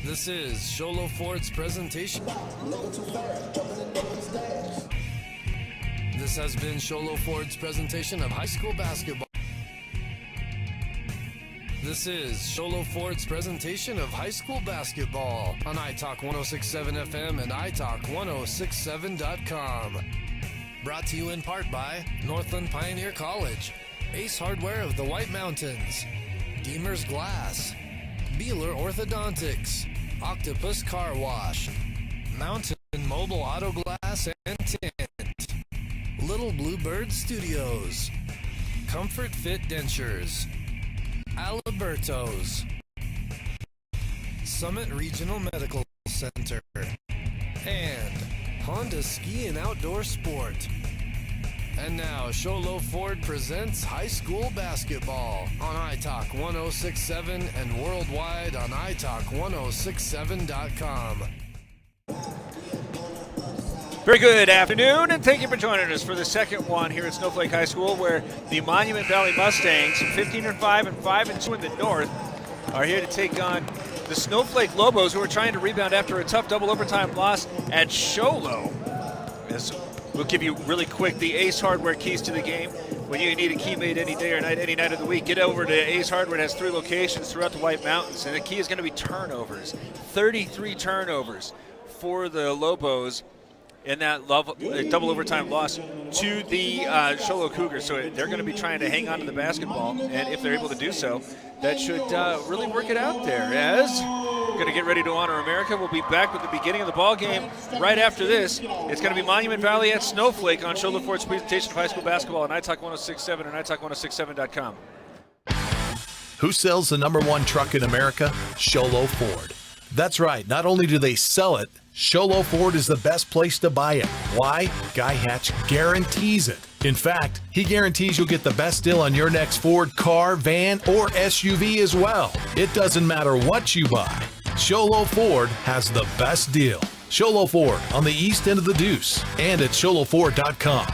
This is Sholo Ford's presentation. This has been Sholo Ford's presentation of high school basketball. This is Sholo Ford's presentation of high school basketball on iTalk 106.7 FM and iTalk1067.com. Brought to you in part by Northland Pioneer College, Ace Hardware of the White Mountains, Deemer's Glass, Beeler Orthodontics, Octopus Car Wash, Mountain Mobile Auto Glass and Tint, Little Bluebird Studios, Comfort Fit Dentures, Alberto's, Summit Regional Medical Center, and Honda Ski and Outdoor Sport. And now, Sholo Ford presents high school basketball on iTalk 106.7 and worldwide on iTalk1067.com. Very good afternoon, and thank you for joining us for the second one here at Snowflake High School, where the Monument Valley Mustangs, 15-5 and 5-2 in the north, are here to take on the Snowflake Lobos, who are trying to rebound after a tough double overtime loss at Sholo. As we'll give you really quick the Ace Hardware keys to the game. When you need a key made any day or night, any night of the week, get over to Ace Hardware. It has 3 locations throughout the White Mountains, and the key is going to be turnovers. 33 turnovers for the Lobos in that double overtime loss to the Sholo Cougars. So they're going to be trying to hang on to the basketball, and if they're able to do so, that should really work it out there. As we're going to get ready to honor America. We'll be back with the beginning of the ball game right after this. It's going to be Monument Valley at Snowflake on Sholo Ford's presentation of high school basketball on iTalk 106.7 and iTalk1067.com. Who sells the #1 truck in America? Sholo Ford. That's right. Not only do they sell it, Sholo Ford is the best place to buy it. Why? Guy Hatch guarantees it. In fact, he guarantees you'll get the best deal on your next Ford car, van, or SUV as well. It doesn't matter what you buy. Sholo Ford has the best deal. Sholo Ford on the east end of the Deuce and at sholoford.com.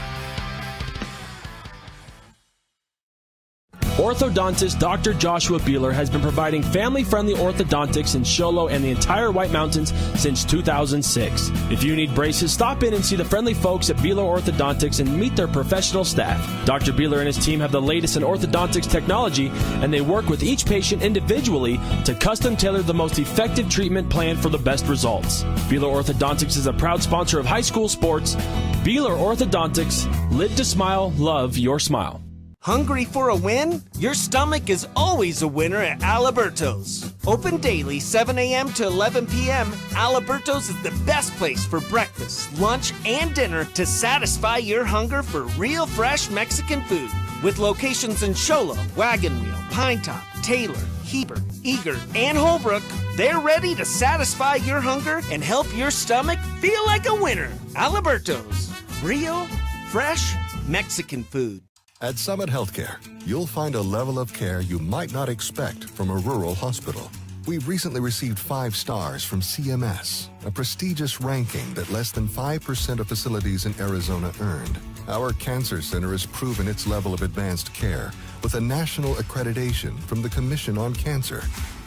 Orthodontist Dr. Joshua Beeler has been providing family-friendly orthodontics in Sholo and the entire White Mountains since 2006. If you need braces, stop in and see the friendly folks at Beeler Orthodontics and meet their professional staff. Dr. Beeler and his team have the latest in orthodontics technology, and they work with each patient individually to custom tailor the most effective treatment plan for the best results. Beeler Orthodontics is a proud sponsor of high school sports. Beeler Orthodontics, live to smile, love your smile. Hungry for a win? Your stomach is always a winner at Alberto's. Open daily 7 a.m. to 11 p.m., Alberto's is the best place for breakfast, lunch, and dinner to satisfy your hunger for real fresh Mexican food. With locations in Sholo, Wagon Wheel, Pine Top, Taylor, Heber, Eager, and Holbrook, they're ready to satisfy your hunger and help your stomach feel like a winner. Alberto's. Real, fresh Mexican food. At Summit Healthcare, you'll find a level of care you might not expect from a rural hospital. We've recently received 5 stars from CMS, a prestigious ranking that less than 5% of facilities in Arizona earned. Our cancer center has proven its level of advanced care with a national accreditation from the Commission on Cancer.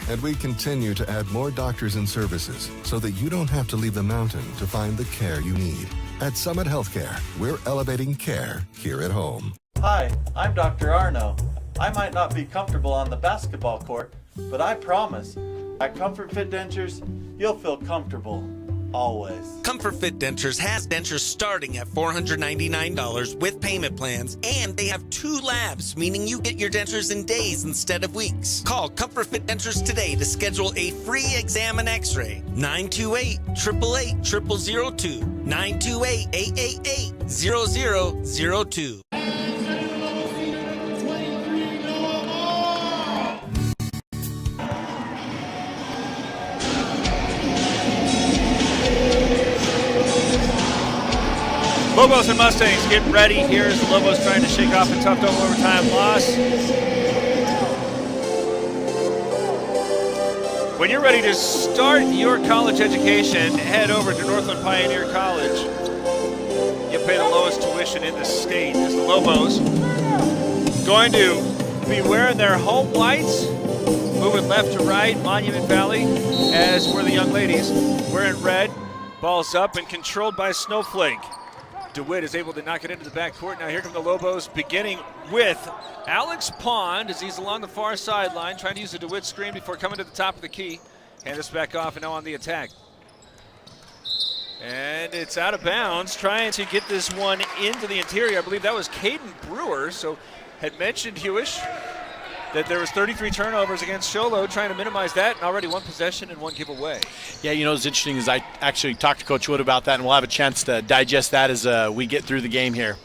And we continue to add more doctors and services so that you don't have to leave the mountain to find the care you need. At Summit Healthcare, we're elevating care here at home. Hi, I'm Dr. Arno. I might not be comfortable on the basketball court, but I promise, at Comfort Fit Dentures, you'll feel comfortable, always. Comfort Fit Dentures has dentures starting at $499 with payment plans, and they have 2 labs, meaning you get your dentures in days instead of weeks. Call Comfort Fit Dentures today to schedule a free exam and x-ray. 928-888-0002. 928-888-0002. Lobos and Mustangs getting ready here as the Lobos trying to shake off a tough double overtime loss. When you're ready to start your college education, head over to Northland Pioneer College. You'll pay the lowest tuition in the state as the Lobos going to be wearing their home whites, moving left to right, Monument Valley, as for the young ladies, wearing red. Ball's up and controlled by Snowflake. DeWitt is able to knock it into the backcourt. Now here come the Lobos, beginning with Alex Pond as he's along the far sideline, trying to use a DeWitt screen before coming to the top of the key. Hand this back off and now on the attack. And it's out of bounds, trying to get this one into the interior. I believe that was Caden Brewer, so had mentioned Hewish that there was 33 turnovers against Sholo, trying to minimize that, and already one possession and one giveaway. Yeah, you know what's interesting is I actually talked to Coach Wood about that, and we'll have a chance to digest that as we get through the game here.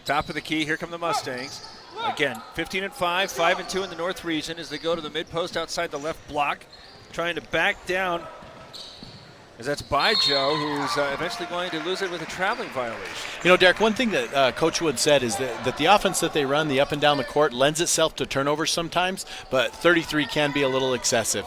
Top of the key, here come the Mustangs. Again, 15-5, 5-2 in the North region as they go to the mid-post outside the left block, trying to back down, as that's Baijo, who's eventually going to lose it with a traveling violation. You know, Derek, one thing that Coach Wood said is that the offense that they run, the up and down the court, lends itself to turnovers sometimes, but 33 can be a little excessive.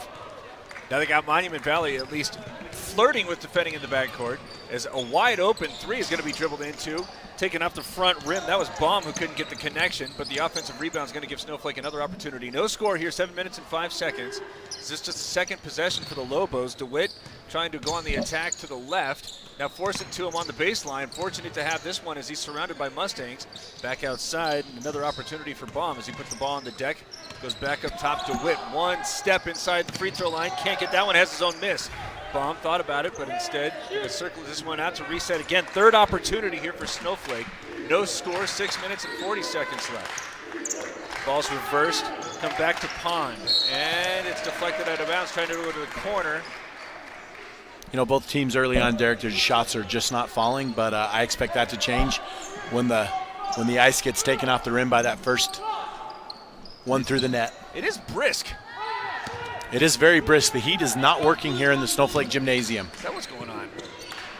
Now they got Monument Valley at least flirting with defending in the backcourt, as a wide open three is going to be dribbled into, taken off the front rim. That was Baum who couldn't get the connection, but the offensive rebound is going to give Snowflake another opportunity. No score here, 7 minutes and 5 seconds. Is this just a second possession for the Lobos? DeWitt trying to go on the attack to the left. Now force it to him on the baseline. Fortunate to have this one as he's surrounded by Mustangs. Back outside, and another opportunity for Baum as he puts the ball on the deck. Goes back up top to DeWitt. One step inside the free throw line. Can't get that one, has his own miss. Baum thought about it, but instead circles this one out to reset again. Third opportunity here for Snowflake. No score, 6 minutes and 40 seconds left. Ball's reversed, come back to Pond, and it's deflected out of bounds, trying to go to the corner. You know, both teams early on, Derek, their shots are just not falling, but I expect that to change when the ice gets taken off the rim by that first one through the net. It is brisk. It is very brisk. The heat is not working here in the Snowflake Gymnasium. Is that what's going on?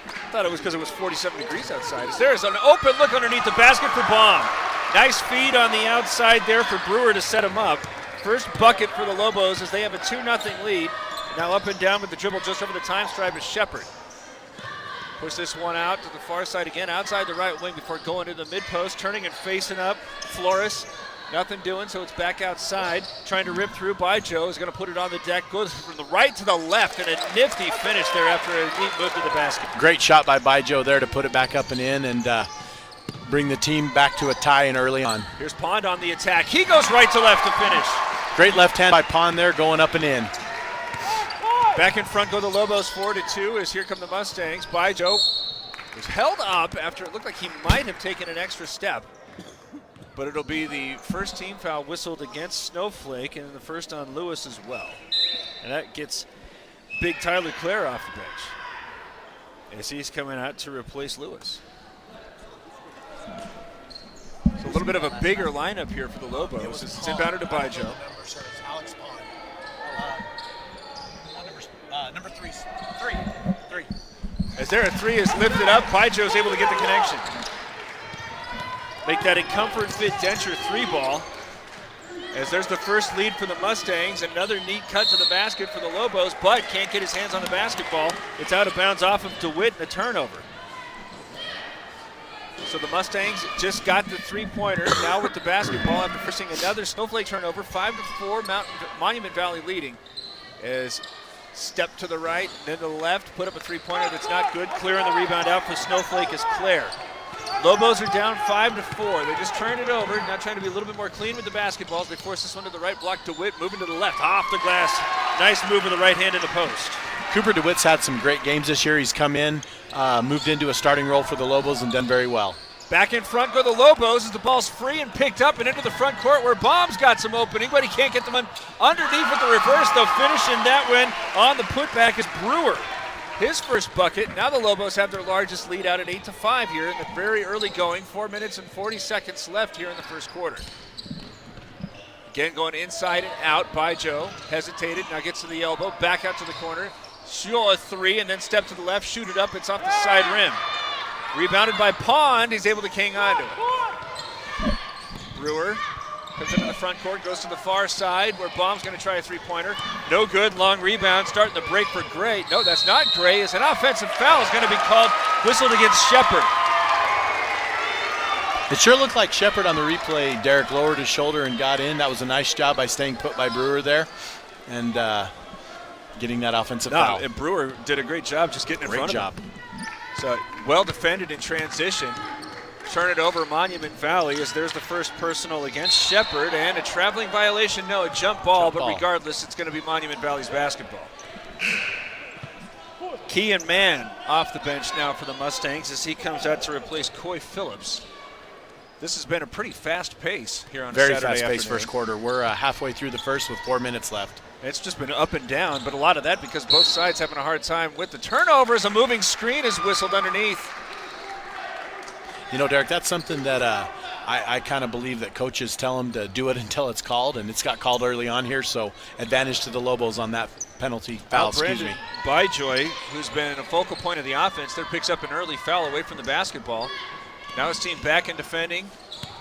I thought it was because it was 47 degrees outside. There's an open look underneath the basket for Baum. Nice feed on the outside there for Brewer to set him up. First bucket for the Lobos as they have a 2-0 lead. Now up and down with the dribble just over the time stripe is Shepard. Push this one out to the far side again, outside the right wing before going to the mid-post, turning and facing up. Flores, nothing doing, so it's back outside. Trying to rip through by Joe, is going to put it on the deck, goes from the right to the left, and a nifty finish there after a neat move to the basket. Great shot by Baijo there to put it back up and in and bring the team back to a tie in early on. Here's Pond on the attack. He goes right to left to finish. Great left hand by Pond there, going up and in. Back in front go the Lobos 4-2 as here come the Mustangs. Baijo was held up after it looked like he might have taken an extra step. But it'll be the first team foul whistled against Snowflake and the first on Lewis as well. And that gets big Tyler Clare off the bench as he's coming out to replace Lewis. So a little bit of a bigger lineup here for the Lobos. It's inbounded to Baijo. Number three. As there a three is lifted up, Baijo is able to get the connection. Make that a Comfort Fit Denture 3-ball. As there's the first lead for the Mustangs. Another neat cut to the basket for the Lobos, but can't get his hands on the basketball. It's out of bounds off of DeWitt and a turnover. So the Mustangs just got the three-pointer. Now with the basketball after forcing another Snowflake turnover, 5-4, Monument Valley leading. As step to the right, then to the left, put up a three-pointer that's not good. Clearing the rebound out for Snowflake is Claire. Lobos are down 5-4. They just turned it over, now trying to be a little bit more clean with the basketballs. They force this one to the right block. DeWitt moving to the left, off the glass. Nice move with the right hand in the post. Cooper DeWitt's had some great games this year. He's come in, moved into a starting role for the Lobos and done very well. Back in front go the Lobos as the ball's free and picked up and into the front court where Baum's got some opening, but he can't get them underneath with the reverse. They'll finish in that win on the putback is Brewer. His first bucket. Now the Lobos have their largest lead out at 8-5 here in the very early going. 4 minutes and 40 seconds left here in the first quarter. Again going inside and out by Joe. Hesitated, now gets to the elbow, back out to the corner. Shoot a three and then step to the left, shoot it up, it's off the side rim. Rebounded by Pond, he's able to hang on to it. Brewer comes into the front court, goes to the far side where Baum's going to try a three-pointer. No good, long rebound, starting the break for Gray. No, that's not Gray, as an offensive foul is going to be called, whistled against Shepard. It sure looked like Shepard on the replay. Derek lowered his shoulder and got in. That was a nice job by staying put by Brewer there and getting that offensive foul. And Brewer did a great job just getting in front of him. So well defended in transition. Turn it over Monument Valley as there's the first personal against Shepard, and a traveling violation, no, a jump ball, but regardless, it's going to be Monument Valley's basketball. Kean Mann off the bench now for the Mustangs as he comes out to replace Coy Phillips. This has been a pretty fast pace here on Very Saturday fast pace afternoon. first quarter. We're halfway through the first with 4 minutes left. It's just been up and down, but a lot of that because both sides having a hard time with the turnovers. A moving screen is whistled underneath. You know, Derek, that's something that I kind of believe that coaches tell them to do it until it's called, and it's got called early on here, so advantage to the Lobos on that penalty foul, excuse me. Byjoy, who's been a focal point of the offense, there picks up an early foul away from the basketball. Now his team back in defending,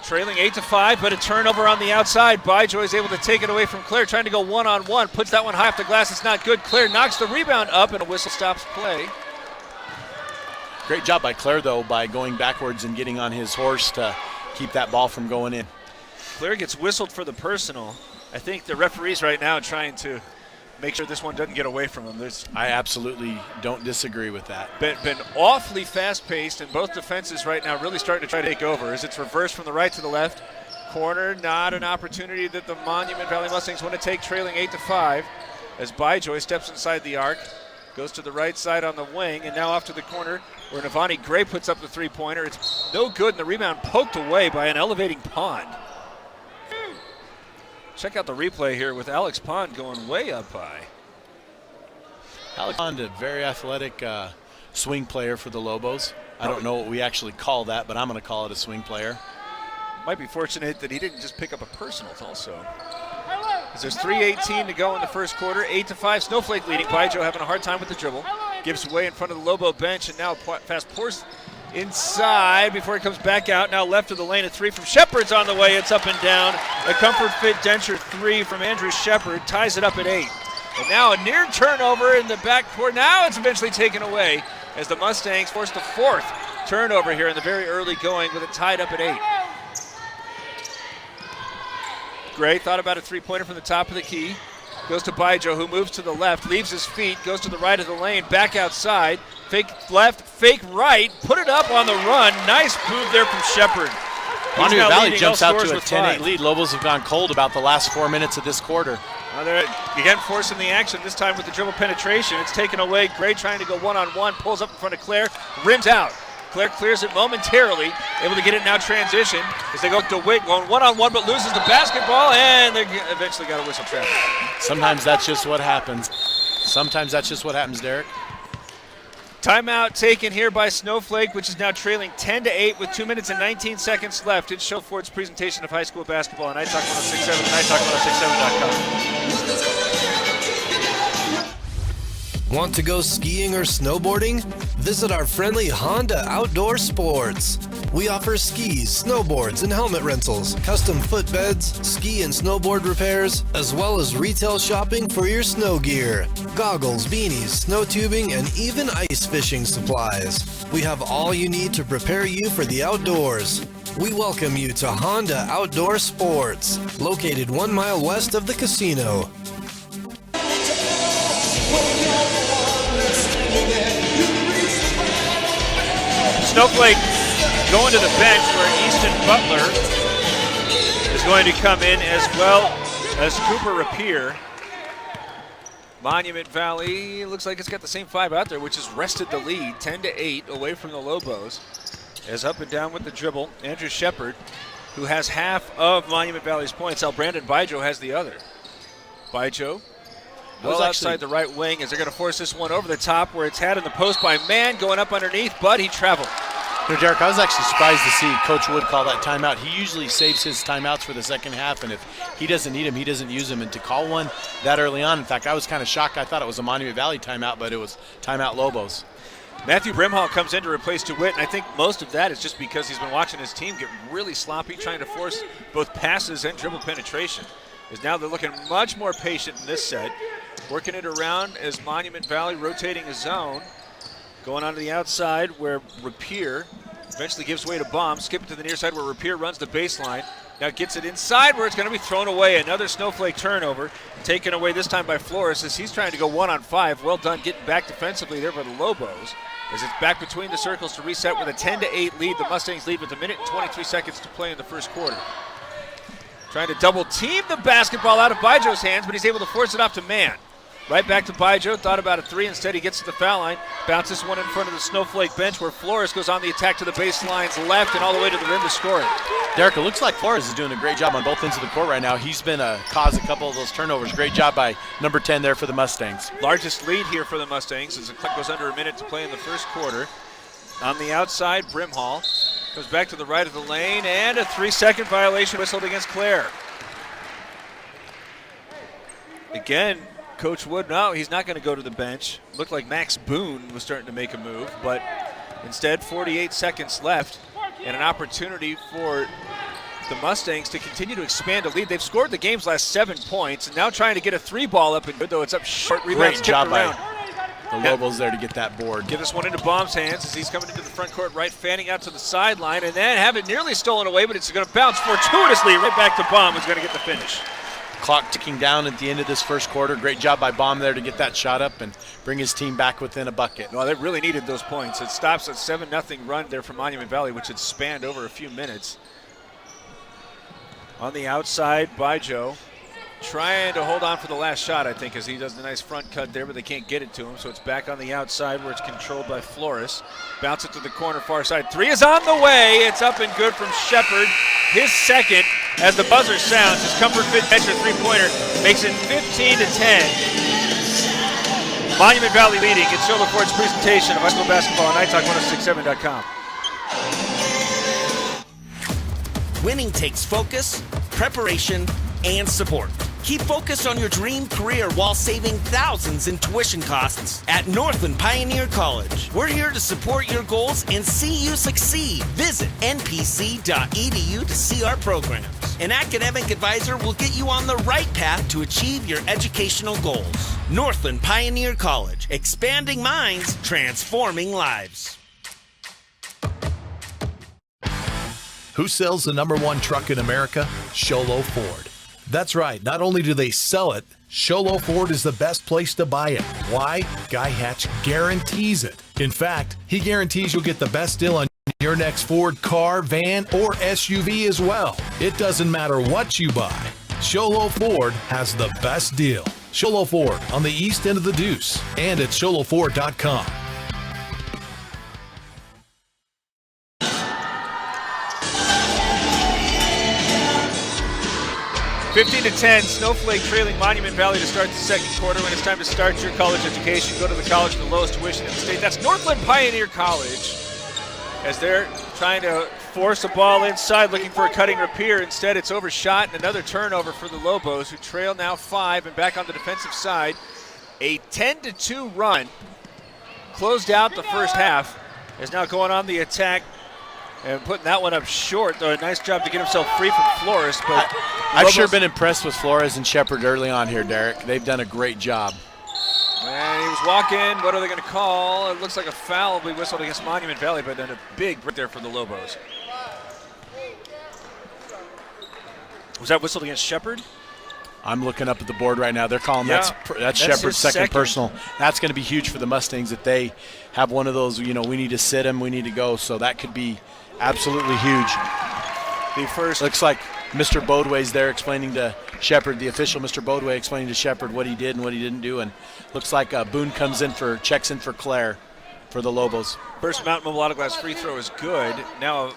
trailing 8-5, but a turnover on the outside. Byjoy is able to take it away from Claire, trying to go one-on-one, puts that one high off the glass, it's not good. Claire knocks the rebound up, and a whistle stops play. Great job by Claire, though, by going backwards and getting on his horse to keep that ball from going in. Claire gets whistled for the personal. I think the referee's right now trying to make sure this one doesn't get away from him. I absolutely don't disagree with that. Been awfully fast-paced, and both defenses right now really starting to try to take over as it's reversed from the right to the left. Corner, not an opportunity that the Monument Valley Mustangs want to take, trailing 8-5 as Byjoy steps inside the arc, goes to the right side on the wing, and now off to the corner where Navani Gray puts up the three-pointer. It's no good, and the rebound poked away by an elevating Pond. Check out the replay here with Alex Pond going way up high. Alex Pond, a very athletic swing player for the Lobos. I don't know what we actually call that, but I'm going to call it a swing player. Might be fortunate that he didn't just pick up a personal also. As there's 3:18 to go in the first quarter, 8-5, Snowflake leading. Byjoe having a hard time with the dribble. Gives away in front of the Lobo bench, and now fast pours inside before he comes back out. Now left of the lane, a three from Shepard's on the way. It's up and down. A comfort fit Denture three from Andrew Shepard ties it up at 8. And now a near turnover in the backcourt. Now it's eventually taken away as the Mustangs force the fourth turnover here in the very early going with it tied up at 8. Gray thought about a three-pointer from the top of the key. Goes to Byjoe, who moves to the left, leaves his feet, goes to the right of the lane, back outside. Fake left, fake right, put it up on the run. Nice move there from Shepard. Monument Valley jumps out to a 10-8 lead. Lobos have gone cold about the last 4 minutes of this quarter. They're again forcing the action, this time with the dribble penetration. It's taken away. Gray trying to go one-on-one, pulls up in front of Claire, rims out. Claire clears it momentarily, able to get it now transition as they go to DeWitt going one-on-one but loses the basketball, and they eventually got a whistle trap. Sometimes that's just what happens. Sometimes that's just what happens, Derek. Timeout taken here by Snowflake, which is now trailing 10-8 with 2 minutes and 19 seconds left. It's Show Ford's presentation of high school basketball on iTalk 1067 and iTalk1067.com. Want to go skiing or snowboarding? Visit our friendly Honda Outdoor Sports. We offer skis, snowboards, and helmet rentals, custom footbeds, ski and snowboard repairs, as well as retail shopping for your snow gear, goggles, beanies, snow tubing, and even ice fishing supplies. We have all you need to prepare you for the outdoors. We welcome you to Honda Outdoor Sports, located 1 mile west of the casino. Snowflake going to the bench where Easton Butler is going to come in as well as Cooper Rapier. Monument Valley looks like it's got the same 5 out there, which has wrested the lead 10-8 away from the Lobos. As up and down with the dribble, Andrew Shepard, who has half of Monument Valley's points, while Brandon Byjoe has the other. Byjoe well outside the right wing as they're going to force this one over the top where it's had in the post by Mann, going up underneath, but he traveled. You know, Derek, I was actually surprised to see Coach Wood call that timeout. He usually saves his timeouts for the second half, and if he doesn't need him, he doesn't use them. And to call one that early on, in fact, I was kind of shocked. I thought it was a Monument Valley timeout, but it was timeout Lobos. Matthew Brimhall comes in to replace DeWitt, and I think most of that is just because he's been watching his team get really sloppy, trying to force both passes and dribble penetration. As now they're looking much more patient in this set. Working it around as Monument Valley rotating a zone. Going on to the outside where Rapier Eventually gives way to Bomb. Skip it to the near side where Rapier runs the baseline. Now gets it inside where it's going to be thrown away. Another Snowflake turnover. Taken away this time by Flores as he's trying to go 1-on-5. Well done getting back defensively there by the Lobos. As it's back between the circles to reset with a 10-8 lead. The Mustangs lead with 1 minute and 23 seconds to play in the first quarter. Trying to double team the basketball out of Baijo's hands, but he's able to force it off to Man. Right back to Baijo, thought about a three. Instead, he gets to the foul line. Bounces one in front of the Snowflake bench where Flores goes on the attack to the baseline's left and all the way to the rim to score it. Derek, it looks like Flores is doing a great job on both ends of the court right now. He's been caused a couple of those turnovers. Great job by number 10 there for the Mustangs. Largest lead here for the Mustangs as the clock goes under a minute to play in the first quarter. On the outside, Brimhall goes back to the right of the lane, and a 3-second violation whistled against Clare. Again, Coach Wood, no, he's not going to go to the bench. Looked like Max Boone was starting to make a move, but instead 48 seconds left and an opportunity for the Mustangs to continue to expand a lead. They've scored the game's last 7 points and now trying to get a three ball up and good, though it's up short. Great job by the Lobos there to get that board. Give this one into Bomb's hands as he's coming into the front court right, fanning out to the sideline and then have it nearly stolen away, but it's going to bounce fortuitously right back to Bomb, who's going to get the finish. Clock ticking down at the end of this first quarter. Great job by Bomb there to get that shot up and bring his team back within a bucket. Well, they really needed those points. It stops a 7-0 run there from Monument Valley, which had spanned over a few minutes. On the outside, Baijo trying to hold on for the last shot, I think, as he does the nice front cut there, but they can't get it to him. So it's back on the outside where it's controlled by Flores. Bounce it to the corner, far side. Three is on the way. It's up and good from Shepard. His second as the buzzer sounds. His Comfort Fit Venture three-pointer makes it 15-10. Monument Valley leading. It's Shoulder Ford's presentation of high school basketball on NightTalk1067.com. Winning takes focus, preparation, and support. Keep focused on your dream career while saving thousands in tuition costs at Northland Pioneer College. We're here to support your goals and see you succeed. Visit npc.edu to see our programs. An academic advisor will get you on the right path to achieve your educational goals. Northland Pioneer College, expanding minds, transforming lives. Who sells the #1 truck in America? Sholo Ford. That's right. Not only do they sell it, Sholo Ford is the best place to buy it. Why? Guy Hatch guarantees it. In fact, he guarantees you'll get the best deal on your next Ford car, van, or SUV as well. It doesn't matter what you buy. Sholo Ford has the best deal. Sholo Ford on the east end of the Deuce and at sholoford.com. 15-10, Snowflake trailing Monument Valley to start the second quarter. When it's time to start your college education, go to the college with the lowest tuition in the state. That's Northland Pioneer College. As they're trying to force a ball inside, looking for a cutting Rapier. Instead, it's overshot and another turnover for the Lobos, who trail now 5 and back on the defensive side. A 10-2 run closed out the first half. Is now going on the attack and putting that one up short, though. A nice job to get himself free from Flores. But I've sure been impressed with Flores and Shepard early on here, Derek. They've done a great job. And he was walking. What are they going to call? It looks like a foul will be whistled against Monument Valley, but then a big break there for the Lobos. Was that whistled against Shepard? I'm looking up at the board right now. They're calling that's Shepard's second personal. That's going to be huge for the Mustangs if they have one of those, we need to sit him, we need to go. So that could be absolutely huge. The first looks like Mr. Bodway's there explaining to Shepard, the official Mr. Bodway explaining to Shepard what he did and what he didn't do. And looks like Boone checks in for Claire for the Lobos. First Mountain Mobile Auto Glass free throw is good. Now a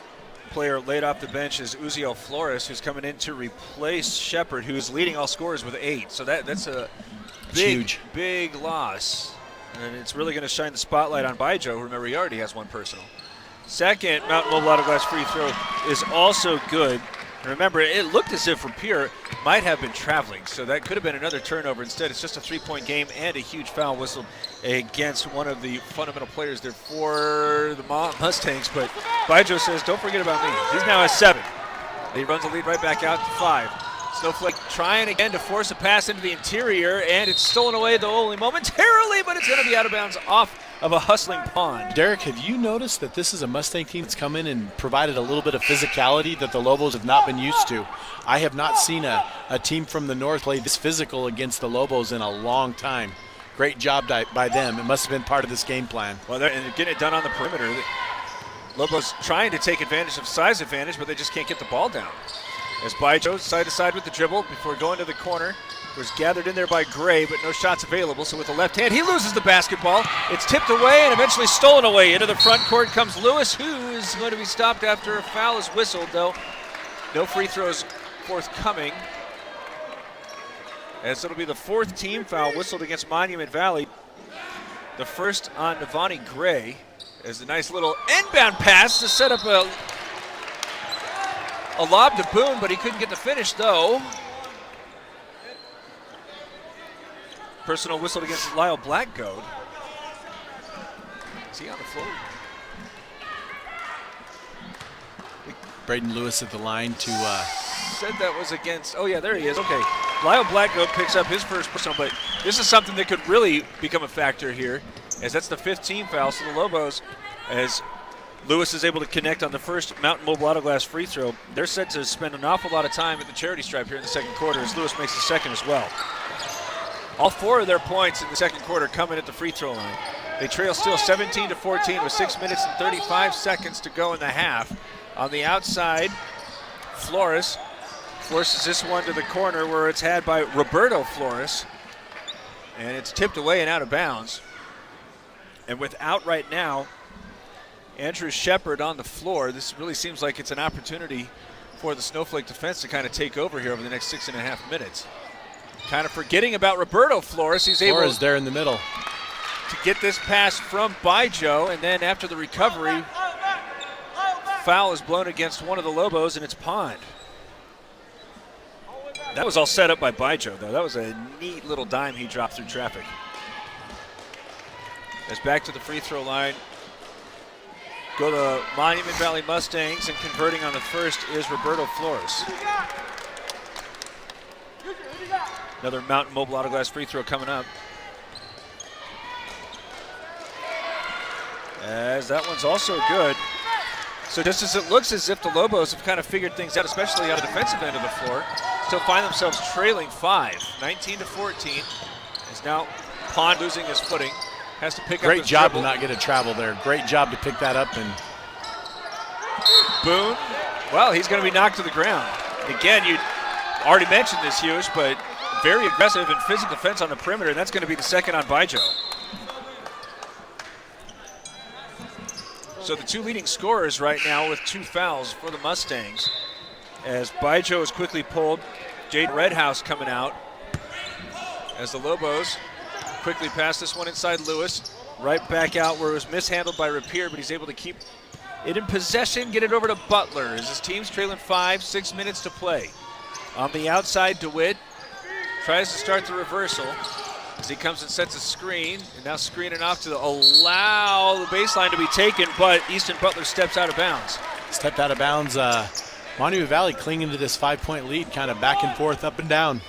player laid off the bench is Uziel Flores, who's coming in to replace Shepard, who's leading all scorers with 8. So that's a big loss. And it's really going to shine the spotlight on Baijo. Remember, he already has one personal. Second Mountain Mobile Auto Glass free throw is also good. And remember, it looked as if Rapier might have been traveling, so that could have been another turnover. Instead, it's just a 3-point game and a huge foul whistled against one of the fundamental players there for the Mustangs. But Baijo says, don't forget about me. He's now at 7. He runs the lead right back out to 5. Snowflake trying again to force a pass into the interior, and it's stolen away, though only momentarily, but it's going to be out of bounds off of a hustling Pond. Derek, have you noticed that this is a Mustang team that's come in and provided a little bit of physicality that the Lobos have not been used to? I have not seen a team from the north play this physical against the Lobos in a long time. Great job by them. It must have been part of this game plan. Well, they're getting it done on the perimeter. Lobos trying to take advantage of size advantage, but they just can't get the ball down. As Baijo side to side with the dribble before going to the corner. Was gathered in there by Gray, but no shots available. So with the left hand, he loses the basketball. It's tipped away and eventually stolen away. Into the front court comes Lewis, who's going to be stopped after a foul is whistled, though. No free throws forthcoming. As it'll be the fourth team foul whistled against Monument Valley. The first on Navani Gray. As a nice little inbound pass to set up a lob to Boone, but he couldn't get the finish, though. Personal whistled against Lyle Blackgoad. Is he on the floor? Braden Lewis at the line to... Said that was against... Oh, yeah, there he is. Okay. Lyle Blackgoad picks up his first personal, but this is something that could really become a factor here, as that's the 5th team foul. So the Lobos, as Lewis is able to connect on the first Mountain Mobile Auto Glass free throw, they're set to spend an awful lot of time at the charity stripe here in the second quarter, as Lewis makes the second as well. All 4 of their points in the second quarter coming at the free throw line. They trail still 17-14 with 6 minutes and 35 seconds to go in the half. On the outside, Flores forces this one to the corner where it's had by Roberto Flores. And it's tipped away and out of bounds. And without right now Andrew Shepard on the floor, this really seems like it's an opportunity for the Snowflake defense to kind of take over here over the next 6.5 minutes. Kind of forgetting about Roberto Flores. He's able there in the middle to get this pass from Baijo, and then after the recovery, foul is blown against one of the Lobos, and it's Pond. That was all set up by Baijo, though. That was a neat little dime he dropped through traffic. As back to the free throw line go the Monument Valley Mustangs, and converting on the first is Roberto Flores. Another Mountain Mobile Auto Glass free throw coming up. As that one's also good. So just as it looks as if the Lobos have kind of figured things out, especially on the defensive end of the floor, still find themselves trailing 5, 19-14. As now Pond losing his footing, has to pick up his Great job dribble. to not get a travel there. Great job to pick that up. And Boone, well, he's going to be knocked to the ground. Again, you already mentioned this, Hughes, but very aggressive and physical defense on the perimeter, and that's going to be the second on Baijo. So the 2 leading scorers right now with 2 fouls for the Mustangs. As Baijo is quickly pulled, Jade Redhouse coming out. As the Lobos quickly pass this one inside Lewis. Right back out where it was mishandled by Rapier, but he's able to keep it in possession, get it over to Butler as his team's trailing 5, 6 minutes to play. On the outside, DeWitt tries to start the reversal as he comes and sets a screen, and now screening off to allow the baseline to be taken, but Easton Butler steps out of bounds. Stepped out of bounds. Monument Valley clinging to this 5-point lead, kind of back and forth, up and down.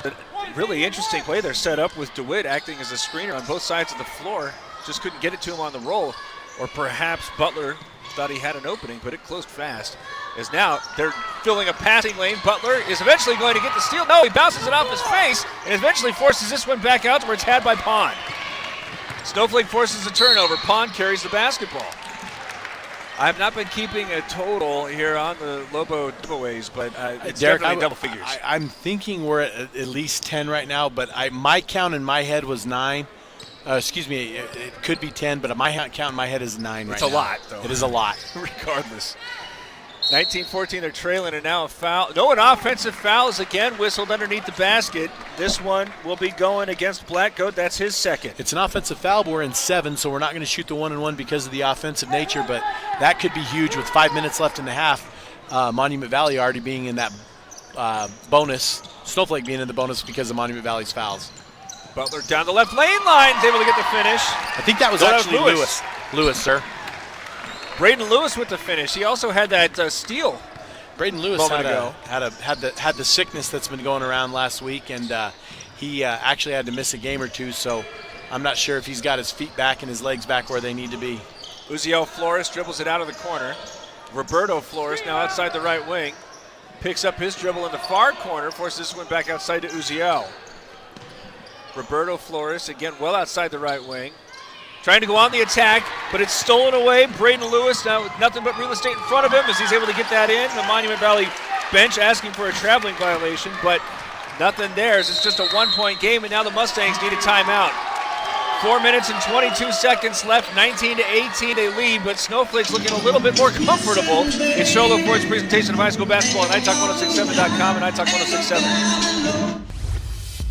A really interesting play they're set up with DeWitt acting as a screener on both sides of the floor. Just couldn't get it to him on the roll, or perhaps Butler thought he had an opening, but it closed fast. As now they're filling a passing lane. Butler is eventually going to get the steal. No, he bounces it off his face and eventually forces this one back out to where it's had by Pond. Snowflake forces a turnover. Pond carries the basketball. I have not been keeping a total here on the Lobo giveaways, but it's Derek, definitely double figures. I'm thinking we're at least 10 right now, but my count in my head was 9. Excuse me, it could be 10, but my count in my head is 9 right now. It's a lot, though. It is a lot. Regardless. 19-14, they're trailing, and now a foul. No, an offensive foul is again whistled underneath the basket. This one will be going against Blackgoat. That's his second. It's an offensive foul, but we're in 7, so we're not going to shoot the 1-and-1 because of the offensive nature, but that could be huge with 5 minutes left in the half. Monument Valley already being in that bonus, Snowflake being in the bonus because of Monument Valley's fouls. Butler down the left lane line, is able to get the finish. I think that was actually Lewis. Lewis, sir. Braden Lewis with the finish. He also had that steal. Braden Lewis had the sickness that's been going around last week, and he actually had to miss a game or two. So I'm not sure if he's got his feet back and his legs back where they need to be. Uziel Flores dribbles it out of the corner. Roberto Flores now outside the right wing. Picks up his dribble in the far corner, forces this one back outside to Uziel. Roberto Flores again well outside the right wing. Trying to go on the attack, but it's stolen away. Braden Lewis now with nothing but real estate in front of him as he's able to get that in. The Monument Valley bench asking for a traveling violation, but nothing there. It's just a 1-point game, and now the Mustangs need a timeout. 4 minutes and 22 seconds left, 19-18 they lead, but Snowflake's looking a little bit more comfortable. It's Sholo Ford's presentation of high school basketball on iTalk1067.com and iTalk 1067.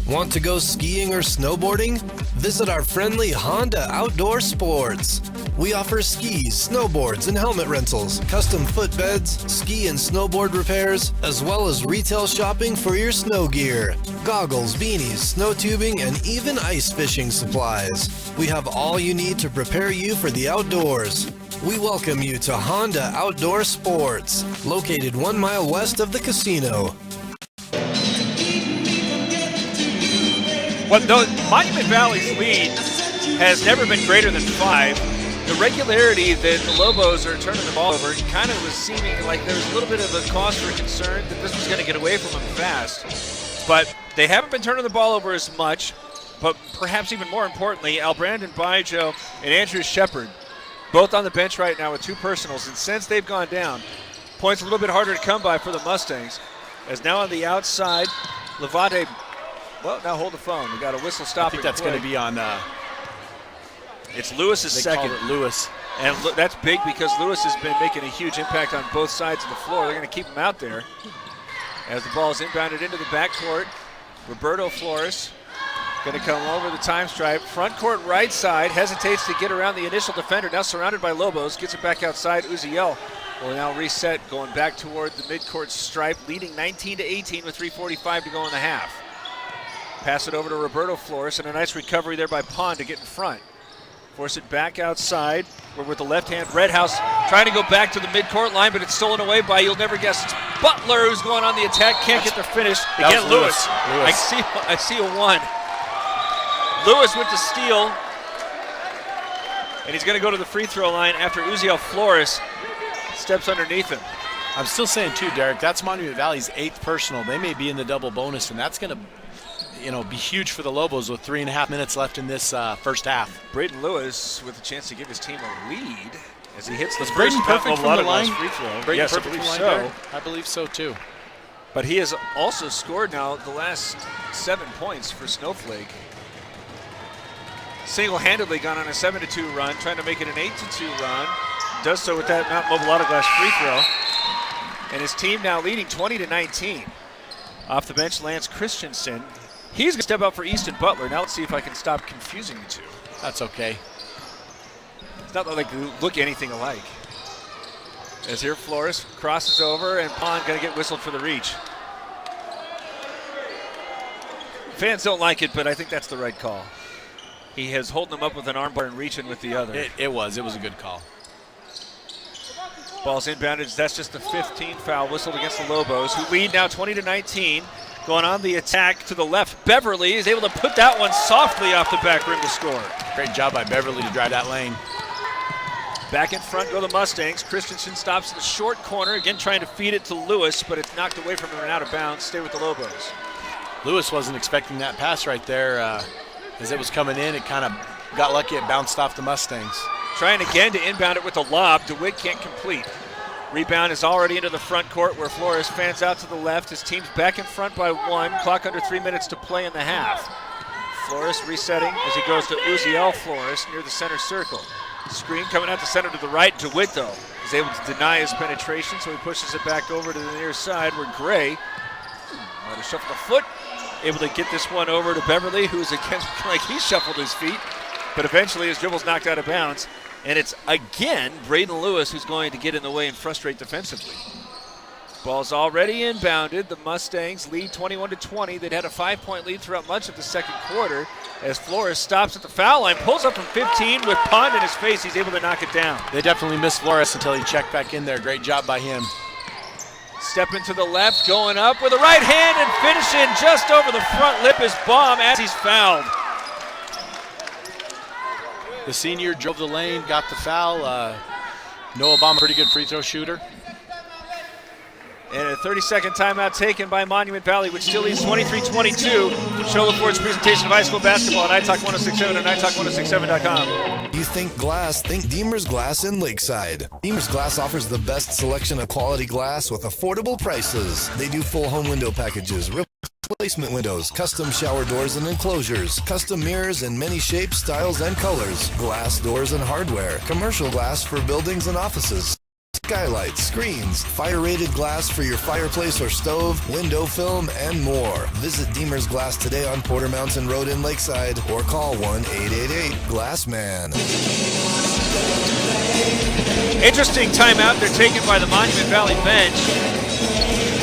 Want to go skiing or snowboarding? Visit our friendly Honda Outdoor Sports. We offer skis, snowboards, and helmet rentals, custom footbeds, ski and snowboard repairs, as well as retail shopping for your snow gear, goggles, beanies, snow tubing, and even ice fishing supplies. We have all you need to prepare you for the outdoors. We welcome you to Honda Outdoor Sports, located 1 mile west of the casino. Well, Monument Valley's lead has never been greater than 5. The regularity that the Lobos are turning the ball over kind of was seeming like there was a little bit of a cause for concern that this was going to get away from them fast. But they haven't been turning the ball over as much, but perhaps even more importantly, Albrandon Bijo and Andrew Shepard, both on the bench right now with 2 personals. And since they've gone down, points a little bit harder to come by for the Mustangs. As now on the outside, Levante. Well, now hold the phone. We got a whistle stop. I think that's going to be on. It's Lewis's second. Called it Lewis, and that's big because Lewis has been making a huge impact on both sides of the floor. They're going to keep him out there. As the ball is inbounded into the backcourt, Roberto Flores going to come over the time stripe. Front court right side, hesitates to get around the initial defender. Now surrounded by Lobos, gets it back outside. Uziel will now reset, going back toward the midcourt stripe, leading 19-18 with 3:45 to go in the half. Pass it over to Roberto Flores, and a nice recovery there by Pond to get in front. Force it back outside. We're with the left hand. Redhouse trying to go back to the midcourt line, but it's stolen away by, you'll never guess, it's Butler who's going on the attack. Can't get the finish. Again, Lewis. I see a 1. Lewis with the steal, and he's going to go to the free throw line after Uziel Flores steps underneath him. I'm still saying, too, Derek, that's Monument Valley's 8th personal. They may be in the double bonus, and that's going to be huge for the Lobos with 3.5 minutes left in this first half. Braden Lewis with a chance to give his team a lead as he hits the first Braden perfect from the line? Free throw. Yes, I believe so. I believe so too. But he has also scored now the last 7 points for Snowflake. Single-handedly gone on a 7-2 run, trying to make it an 8-2 run. Does so with that Mount Mobile Autoglass free throw. And his team now leading 20-19. Off the bench, Lance Christensen. He's going to step out for Easton Butler. Now let's see if I can stop confusing the two. That's okay. It's not like they look anything alike. As here Flores crosses over, and Pond going to get whistled for the reach. Fans don't like it, but I think that's the right call. He has holding them up with an armbar and reaching with the other. It was a good call. Ball's inbounded. That's just the 15th foul whistled against the Lobos, who lead now 20-19. Going on the attack to the left. Beverly is able to put that one softly off the back rim to score. Great job by Beverly to drive that lane. Back in front go the Mustangs. Christensen stops in the short corner, again trying to feed it to Lewis, but it's knocked away from him and out of bounds. Stay with the Lobos. Lewis wasn't expecting that pass right there. As it was coming in, it kind of got lucky. It bounced off the Mustangs. Trying again to inbound it with a lob. DeWitt can't complete. Rebound is already into the front court where Flores fans out to the left. His team's back in front by 1. Clock under 3 minutes to play in the half. Flores resetting as he goes to Uziel Flores near the center circle. Screen coming out the center to the right. DeWitt, though, is able to deny his penetration, so he pushes it back over to the near side where Gray might have shuffled a foot. Able to get this one over to Beverly, who's against like he shuffled his feet, but eventually his dribble's knocked out of bounds. And it's again Braden Lewis who's going to get in the way and frustrate defensively. Ball's already inbounded. The Mustangs lead 21-20. They'd had a 5-point lead throughout much of the second quarter. As Flores stops at the foul line, pulls up from 15 with Pond in his face. He's able to knock it down. They definitely missed Flores until he checked back in there. Great job by him. Stepping to the left, going up with a right hand and finishing just over the front lip is Baum as he's fouled. The senior drove the lane, got the foul. Noah Baum, pretty good free throw shooter. And a 30-second timeout taken by Monument Valley, which still leads 23-22. Shola Ford's presentation of high school basketball on iTalk 106.7 and iTalk106.7.com. You think glass, think Deemer's Glass in Lakeside. Deemer's Glass offers the best selection of quality glass with affordable prices. They do full home window packages, replacement windows, custom shower doors and enclosures, custom mirrors in many shapes, styles, and colors, glass doors and hardware, commercial glass for buildings and offices, skylights, screens, fire-rated glass for your fireplace or stove, window film, and more. Visit Deemer's Glass today on Porter Mountain Road in Lakeside or call 1-888-GLASSMAN. Interesting timeout. They're taken by the Monument Valley bench.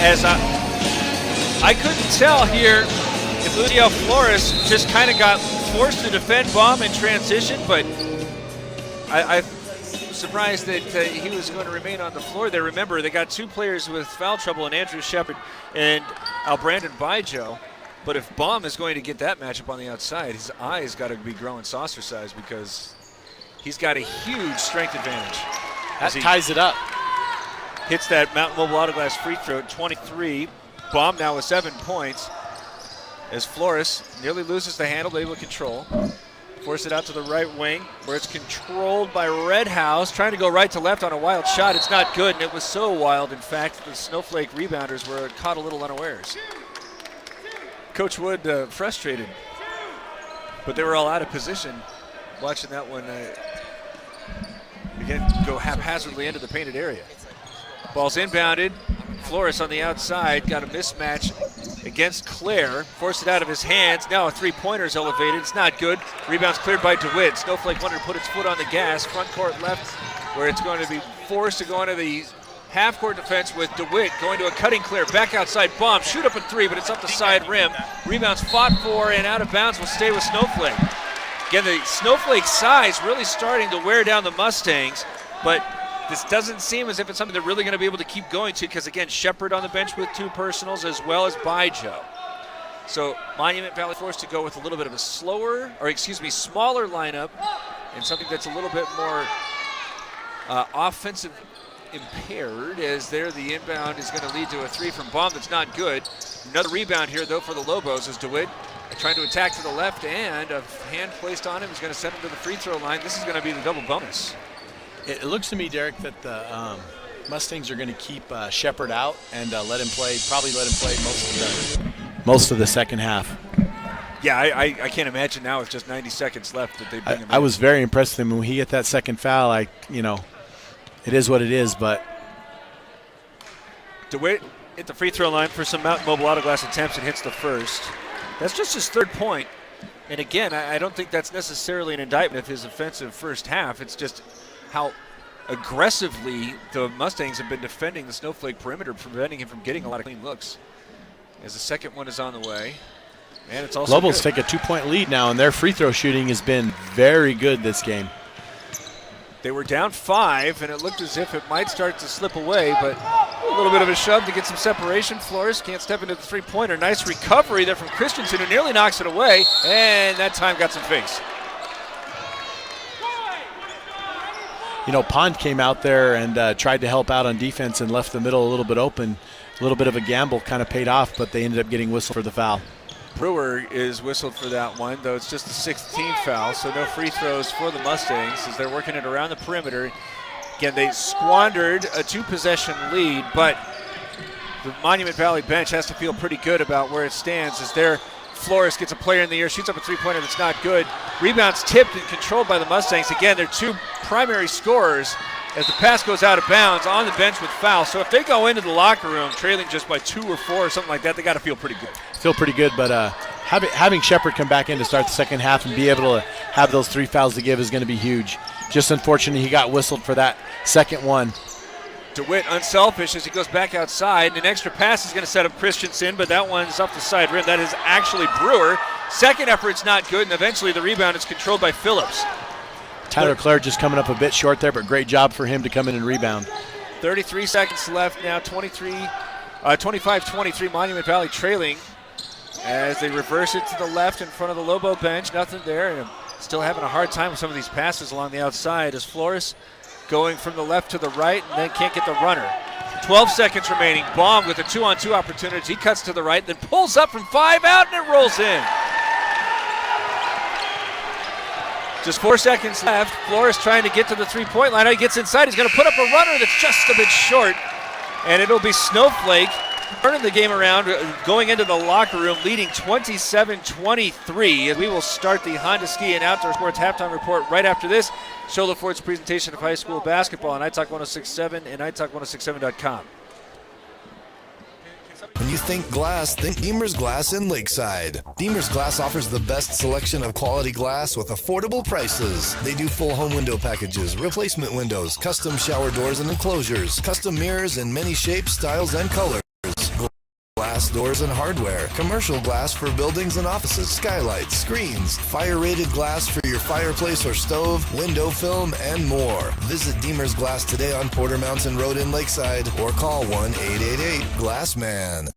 As I couldn't tell here if Ludiel Flores just kind of got forced to defend Baum in transition, but I'm surprised that he was going to remain on the floor there. Remember, they got two players with foul trouble in Andrew Shepard and Brandon Bijo. But if Baum is going to get that matchup on the outside, his eyes got to be growing saucer size because he's got a huge strength advantage. That ties it up. Hits that Mountain Mobile Auto Glass free throw at 23. Baum now with 7 points as Flores nearly loses the handle, but able to control. Force it out to the right wing where it's controlled by Redhouse, trying to go right to left on a wild shot. It's not good, and it was so wild, in fact, the Snowflake rebounders were caught a little unawares. Coach Wood frustrated, but they were all out of position watching that one again go haphazardly into the painted area. Ball's inbounded. Flores on the outside got a mismatch against Claire. Forced it out of his hands. Now a three-pointer is elevated. It's not good. Rebound's cleared by DeWitt. Snowflake wanted to put its foot on the gas. Front court left where it's going to be forced to go into the half-court defense with DeWitt going to a cutting clear. Back outside. Baum. Shoot up a three, but it's up the side rim. Rebound's fought for and out of bounds will stay with Snowflake. Again, the Snowflake size really starting to wear down the Mustangs, but this doesn't seem as if it's something they're really going to be able to keep going to because, again, Shepard on the bench with two personals as well as Bijo. So Monument Valley forced to go with a little bit of a smaller lineup and something that's a little bit more offensive impaired, as there the inbound is going to lead to a three from Baum that's not good. Another rebound here, though, for the Lobos as DeWitt trying to attack to the left, and a hand placed on him is going to send him to the free throw line. This is going to be the double bonus. It looks to me, Derek, that the Mustangs are going to keep Shepard out and let him play most of the second half. Yeah, I can't imagine now with just 90 seconds left that they bring him in. I was very impressed with him when he hit that second foul. It is what it is, but DeWitt hit the free throw line for some Mountain Mobile Auto Glass attempts and hits the first. That's just his third point. And again, I don't think that's necessarily an indictment of his offensive first half. It's just how aggressively the Mustangs have been defending the Snowflake perimeter, preventing him from getting a lot of clean looks. As the second one is on the way. And it's also Lobos take a 2-point lead now, and their free throw shooting has been very good this game. They were down 5, and it looked as if it might start to slip away, but a little bit of a shove to get some separation. Flores can't step into the three-pointer. Nice recovery there from Christensen, who nearly knocks it away, and that time got some face. Pond came out there and tried to help out on defense and left the middle a little bit open. A little bit of a gamble kind of paid off, but they ended up getting whistled for the foul. Brewer is whistled for that one, though it's just a 16th foul, so no free throws for the Mustangs as they're working it around the perimeter. Again, they squandered a 2-possession lead, but the Monument Valley bench has to feel pretty good about where it stands as their Flores gets a player in the air, shoots up a three-pointer that's not good. Rebounds tipped and controlled by the Mustangs. Again, they're two primary scorers as the pass goes out of bounds on the bench with foul. So if they go into the locker room trailing just by 2 or 4 or something like that, they got to feel pretty good. Feel pretty good, but having Shepard come back in to start the second half and be able to have those 3 fouls to give is going to be huge. Just unfortunate he got whistled for that second one. DeWitt unselfish as he goes back outside, and an extra pass is going to set up Christensen, but that one's off the side rim. That is actually Brewer. Second effort's not good, and eventually the rebound is controlled by Phillips. Tyler Clare just coming up a bit short there, but great job for him to come in and rebound. 33 seconds left now, 25-23, Monument Valley trailing. as they reverse it to the left in front of the Lobo bench. Nothing there, and still having a hard time with some of these passes along the outside as Flores going from the left to the right and then can't get the runner. 12 seconds remaining. Baum with a 2-on-2 opportunity. He cuts to the right, then pulls up from 5 out, and it rolls in. Just 4 seconds left. Flores trying to get to the three-point line. Now he gets inside. He's going to put up a runner that's just a bit short, and it'll be Snowflake turning the game around, going into the locker room, leading 27-23. We will start the Honda Ski and Outdoor Sports halftime report right after this. Show La Ford's presentation of high school basketball on iTalk 106.7 and iTalk106.7.com. When you think glass, think Deemer's Glass in Lakeside. Deemer's Glass offers the best selection of quality glass with affordable prices. They do full home window packages, replacement windows, custom shower doors and enclosures, custom mirrors in many shapes, styles, and colors. Glass doors and hardware, commercial glass for buildings and offices, skylights, screens, fire-rated glass for your fireplace or stove, window film, and more. Visit Deemer's Glass today on Porter Mountain Road in Lakeside or call 1-888-GLASSMAN.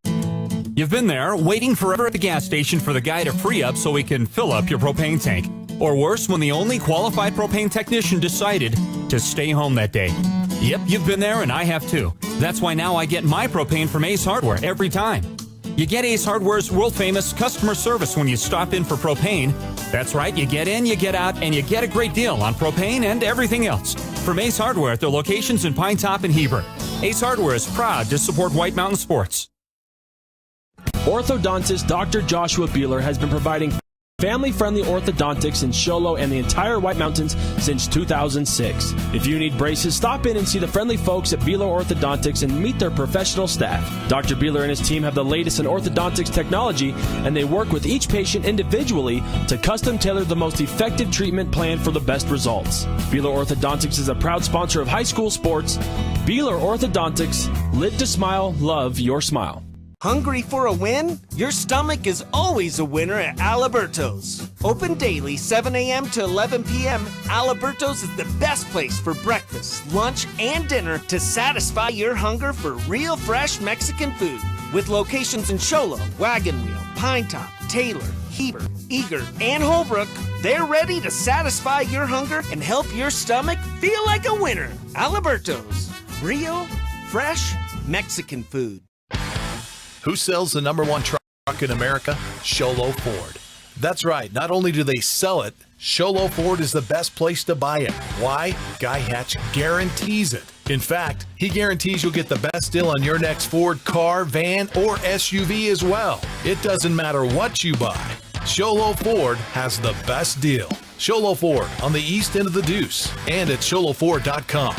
You've been there waiting forever at the gas station for the guy to free up so he can fill up your propane tank. Or worse, when the only qualified propane technician decided to stay home that day. Yep, you've been there and I have too. That's why now I get my propane from Ace Hardware every time. You get Ace Hardware's world-famous customer service when you stop in for propane. That's right, you get in, you get out, and you get a great deal on propane and everything else. From Ace Hardware at their locations in Pine Top and Heber. Ace Hardware is proud to support White Mountain Sports. Orthodontist Dr. Joshua Beeler has been providing family-friendly orthodontics in Show Low and the entire White Mountains since 2006. If you need braces, stop in and see the friendly folks at Beeler Orthodontics and meet their professional staff. Dr. Beeler and his team have the latest in orthodontics technology, and they work with each patient individually to custom tailor the most effective treatment plan for the best results. Beeler Orthodontics is a proud sponsor of high school sports. Beeler Orthodontics, live to smile, love your smile. Hungry for a win? Your stomach is always a winner at Aliberto's. Open daily 7 a.m. to 11 p.m., Aliberto's is the best place for breakfast, lunch, and dinner to satisfy your hunger for real fresh Mexican food. With locations in Show Low, Wagon Wheel, Pine Top, Taylor, Heber, Eager, and Holbrook, they're ready to satisfy your hunger and help your stomach feel like a winner. Aliberto's, real, fresh Mexican food. Who sells the #1 truck in America? Show Low Ford. That's right. Not only do they sell it, Show Low Ford is the best place to buy it. Why? Guy Hatch guarantees it. In fact, he guarantees you'll get the best deal on your next Ford car, van, or SUV as well. It doesn't matter what you buy. Show Low Ford has the best deal. Show Low Ford on the east end of the Deuce and at showlowford.com.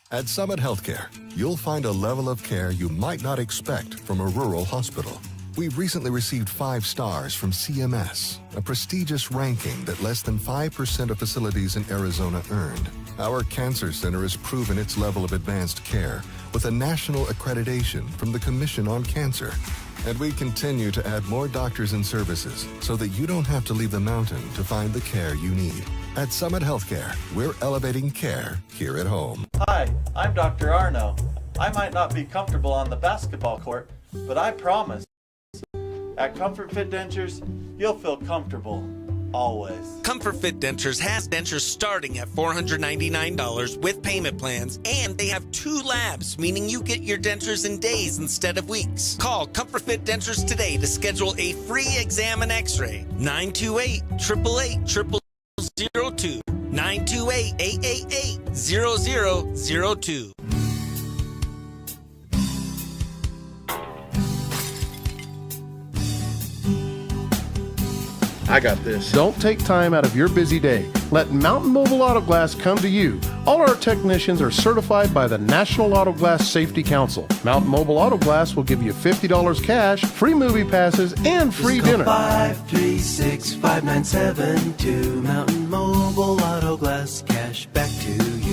At Summit Healthcare, you'll find a level of care you might not expect from a rural hospital. We've recently received 5 stars from CMS, a prestigious ranking that less than 5% of facilities in Arizona earned. Our cancer center has proven its level of advanced care with a national accreditation from the Commission on Cancer. And we continue to add more doctors and services so that you don't have to leave the mountain to find the care you need. At Summit Healthcare, we're elevating care here at home. Hi, I'm Dr. Arno. I might not be comfortable on the basketball court, but I promise, at Comfort Fit Dentures, you'll feel comfortable, always. Comfort Fit Dentures has dentures starting at $499 with payment plans, and they have 2 labs, meaning you get your dentures in days instead of weeks. Call Comfort Fit Dentures today to schedule a free exam and x-ray. 928-888-0002. 928-888-0002. I got this. Don't take time out of your busy day. Let Mountain Mobile Auto Glass come to you. All our technicians are certified by the National Auto Glass Safety Council. Mountain Mobile Auto Glass will give you $50 cash, free movie passes, and free dinner. 536-5972. Mountain Mobile Auto Glass, cash back to you.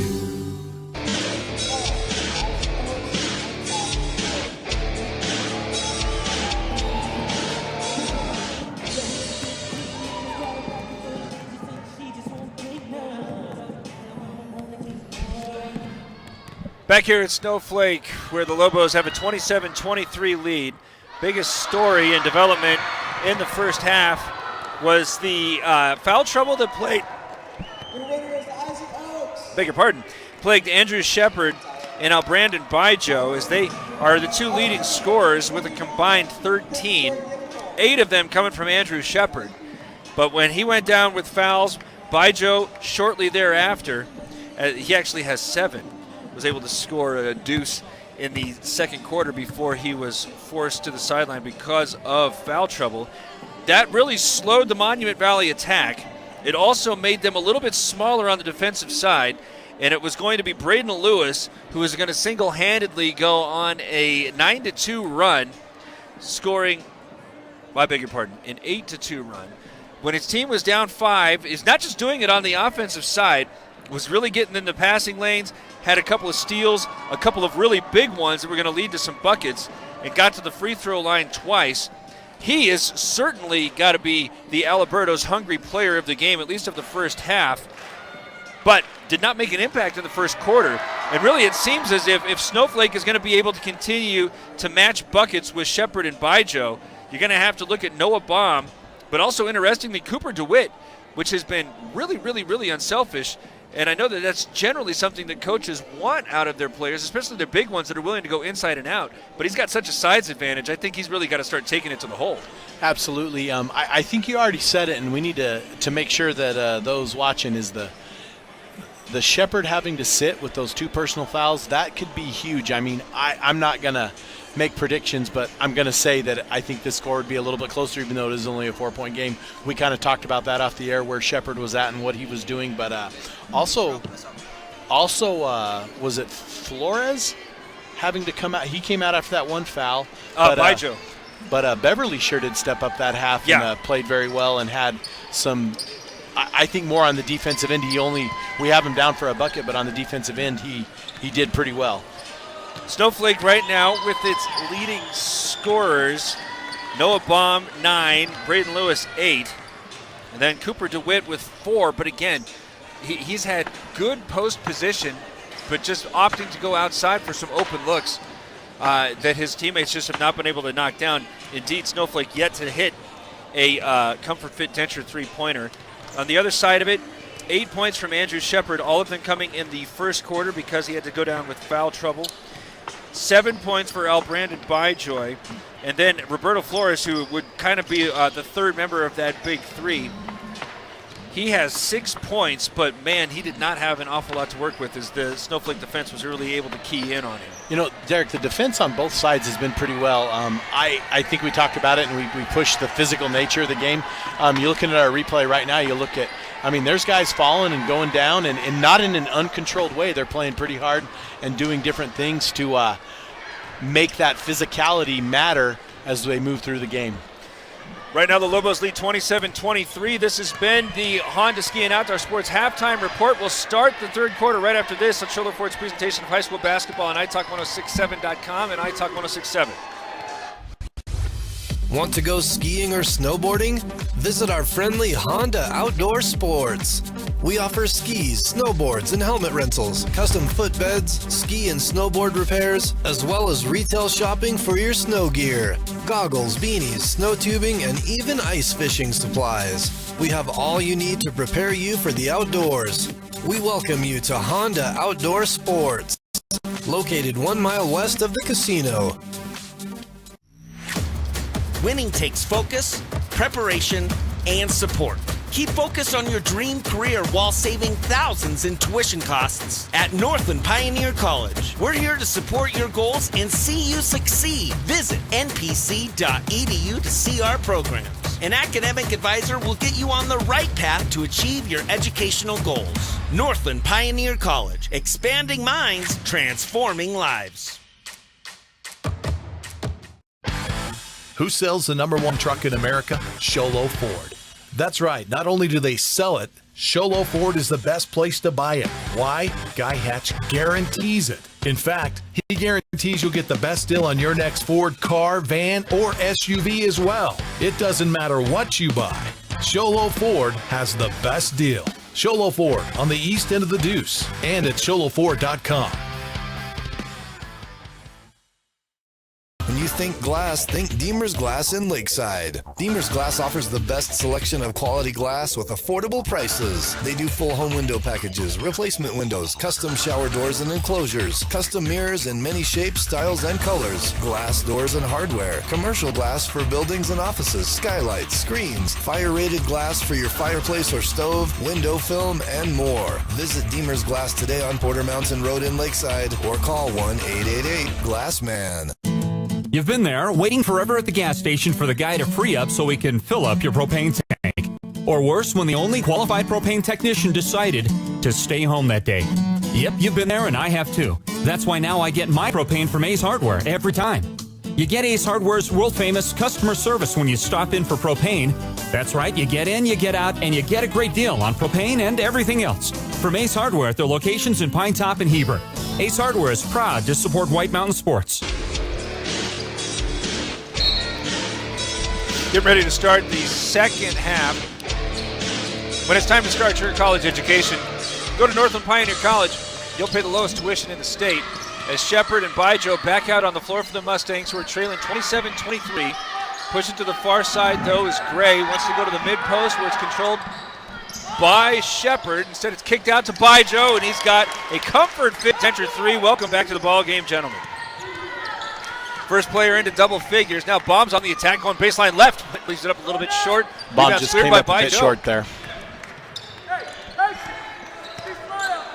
Back here at Snowflake, where the Lobos have a 27-23 lead. Biggest story in development in the first half was the foul trouble that plagued Andrew Shepard and Albrandon Bijo, as they are the two leading scorers with a combined 13, 8 of them coming from Andrew Shepard. But when he went down with fouls, Bijo shortly thereafter, he actually has 7, was able to score a deuce in the second quarter before he was forced to the sideline because of foul trouble. That really slowed the Monument Valley attack. It also made them a little bit smaller on the defensive side, and it was going to be Braden Lewis who was going to single-handedly go on a 9-2 run, scoring, an 8-2 run. When his team was down 5, he's not just doing it on the offensive side, was really getting in the passing lanes, had a couple of steals, a couple of really big ones that were going to lead to some buckets, and got to the free throw line twice. He is certainly got to be the Alberto's hungry player of the game, at least of the first half, but did not make an impact in the first quarter. And really it seems as if Snowflake is going to be able to continue to match buckets with Shepard and Bijo, you're going to have to look at Noah Baum, but also interestingly Cooper DeWitt, which has been really, really, really unselfish. And I know that that's generally something that coaches want out of their players, especially their big ones that are willing to go inside and out. But he's got such a size advantage. I think he's really got to start taking it to the hole. Absolutely. I think you already said it, and we need to make sure that those watching is the Shepard having to sit with those 2 personal fouls. That could be huge. I mean, I'm not going to make predictions, but I'm going to say that I think this score would be a little bit closer, even though it is only a 4-point game. We kind of talked about that off the air, where Shepard was at and what he was doing. But also, was it Flores having to come out? He came out after that one foul. Bijo. But Beverly sure did step up that half and played very well and had some, I think, more on the defensive end. We have him down for a bucket, but on the defensive end, he did pretty well. Snowflake right now with its leading scorers, Noah Baum 9, Braden Lewis 8, and then Cooper DeWitt with 4. But again, he's had good post position, but just opting to go outside for some open looks that his teammates just have not been able to knock down. Indeed, Snowflake yet to hit a Comfort Fit Denture three-pointer. On the other side of it, 8 points from Andrew Shepard, all of them coming in the first quarter because he had to go down with foul trouble. 7 points for Albrandon Bijoy. And then Roberto Flores, who would kind of be the third member of that big 3. He has 6 points, but man, he did not have an awful lot to work with as the Snowflake defense was really able to key in on him. You know, Derek, the defense on both sides has been pretty well. I think we talked about it, and we pushed the physical nature of the game. You're looking at our replay right now, you look at, there's guys falling and going down, and not in an uncontrolled way. They're playing pretty hard and doing different things to make that physicality matter as they move through the game. Right now the Lobos lead 27-23. This has been the Honda Ski and Outdoor Sports Halftime Report. We'll start the third quarter right after this on Schiller Ford's presentation of high school basketball on iTalk1067.com and iTalk1067. Want to go skiing or snowboarding? Visit our friendly Honda Outdoor Sports. We offer skis, snowboards, and helmet rentals, custom footbeds, ski and snowboard repairs, as well as retail shopping for your snow gear, goggles, beanies, snow tubing, and even ice fishing supplies. We have all you need to prepare you for the outdoors. We welcome you to Honda Outdoor Sports, located 1 mile west of the casino. Winning takes focus, preparation, and support. Keep focused on your dream career while saving thousands in tuition costs at Northland Pioneer College. We're here to support your goals and see you succeed. Visit npc.edu to see our programs. An academic advisor will get you on the right path to achieve your educational goals. Northland Pioneer College, expanding minds, transforming lives. Who sells the #1 truck in America? Sholo Ford. That's right. Not only do they sell it, Sholo Ford is the best place to buy it. Why? Guy Hatch guarantees it. In fact, he guarantees you'll get the best deal on your next Ford car, van, or SUV as well. It doesn't matter what you buy. Sholo Ford has the best deal. Sholo Ford on the east end of the Deuce and at sholoford.com. you think glass, think Deemer's Glass in Lakeside. Deemer's Glass offers the best selection of quality glass with affordable prices. They do full home window packages, replacement windows, custom shower doors and enclosures, custom mirrors in many shapes, styles, and colors, glass doors and hardware, commercial glass for buildings and offices, skylights, screens, fire-rated glass for your fireplace or stove, window film, and more. Visit Deemer's Glass today on Porter Mountain Road in Lakeside or call 1-888-GLASSMAN. You've been there, waiting forever at the gas station for the guy to free up so he can fill up your propane tank. Or worse, when the only qualified propane technician decided to stay home that day. Yep, you've been there and I have too. That's why now I get my propane from Ace Hardware every time. You get Ace Hardware's world-famous customer service when you stop in for propane. That's right, you get in, you get out, and you get a great deal on propane and everything else. From Ace Hardware at their locations in Pine Top and Heber. Ace Hardware is proud to support White Mountain sports. Getting ready to start the second half. When it's time to start your college education, go to Northland Pioneer College. You'll pay the lowest tuition in the state. As Shepard and Bijo back out on the floor for the Mustangs, who are trailing 27-23. Pushing to the far side, though, is Gray. Wants to go to the mid-post where it's controlled by Shepard. Instead, it's kicked out to Bijo, and he's got a comfort fit denture three. Welcome back to the ball game, gentlemen. First player into double figures. Now Bomb's on the attack, going baseline left. Leaves it up a little bit short. Bomb just came up a bit short there.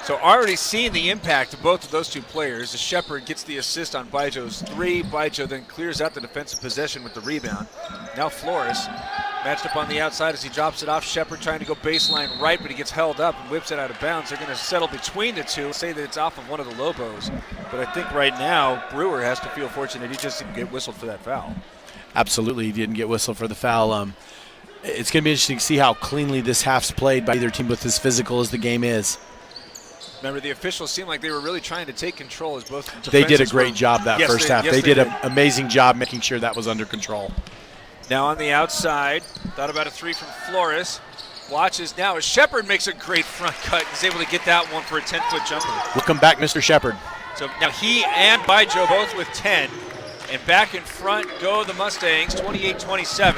So already seeing the impact of both of those two players. As Shepard gets the assist on Bijo's three. Bijo then clears out the defensive possession with the rebound. Now Flores matched up on the outside as he drops it off. Shepard trying to go baseline right, but he gets held up and whips it out of bounds. They're going to settle between the two. Say that it's off of one of the Lobos. But I think right now Brewer has to feel fortunate he just didn't get whistled for that foul. Absolutely, he didn't get whistled for the foul. It's going to be interesting to see how cleanly this half's played by either team with as physical as the game is. Remember, the officials seemed like they were really trying to take control as both They did a great job that first half. Yes, they did an amazing job making sure that was under control. Now on the outside, thought about a three from Flores. Watches now as Shepard makes a great front cut. He's able to get that one for a 10-foot jumper. Welcome back, Mr. Shepard. So now he and Bijo both with 10. And back in front go the Mustangs, 28-27.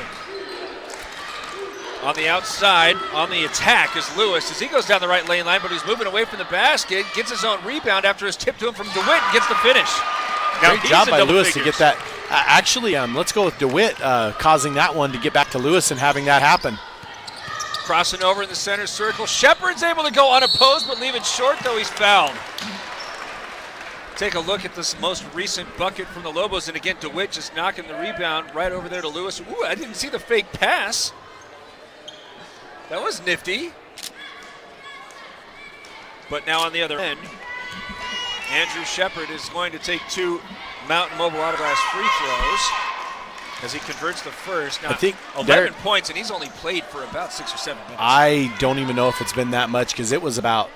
On the outside, on the attack is Lewis as he goes down the right lane line, but he's moving away from the basket, gets his own rebound after his tip to him from DeWitt and gets the finish. Now great job by Lewis to get that. Actually, let's go with DeWitt causing that one to get back to Lewis and having that happen. Crossing over in the center circle. Shepard's able to go unopposed, but leave it short, though he's fouled. Take a look at this most recent bucket from the Lobos, and again, DeWitt just knocking the rebound right over there to Lewis. Ooh, I didn't see the fake pass. That was nifty. But now on the other end, Andrew Shepard is going to take two Mountain Mobile Autoglass free throws as he converts the first. Now, I think 11 points, and he's only played for about 6 or 7 minutes. I don't even know if it's been that much because it was about,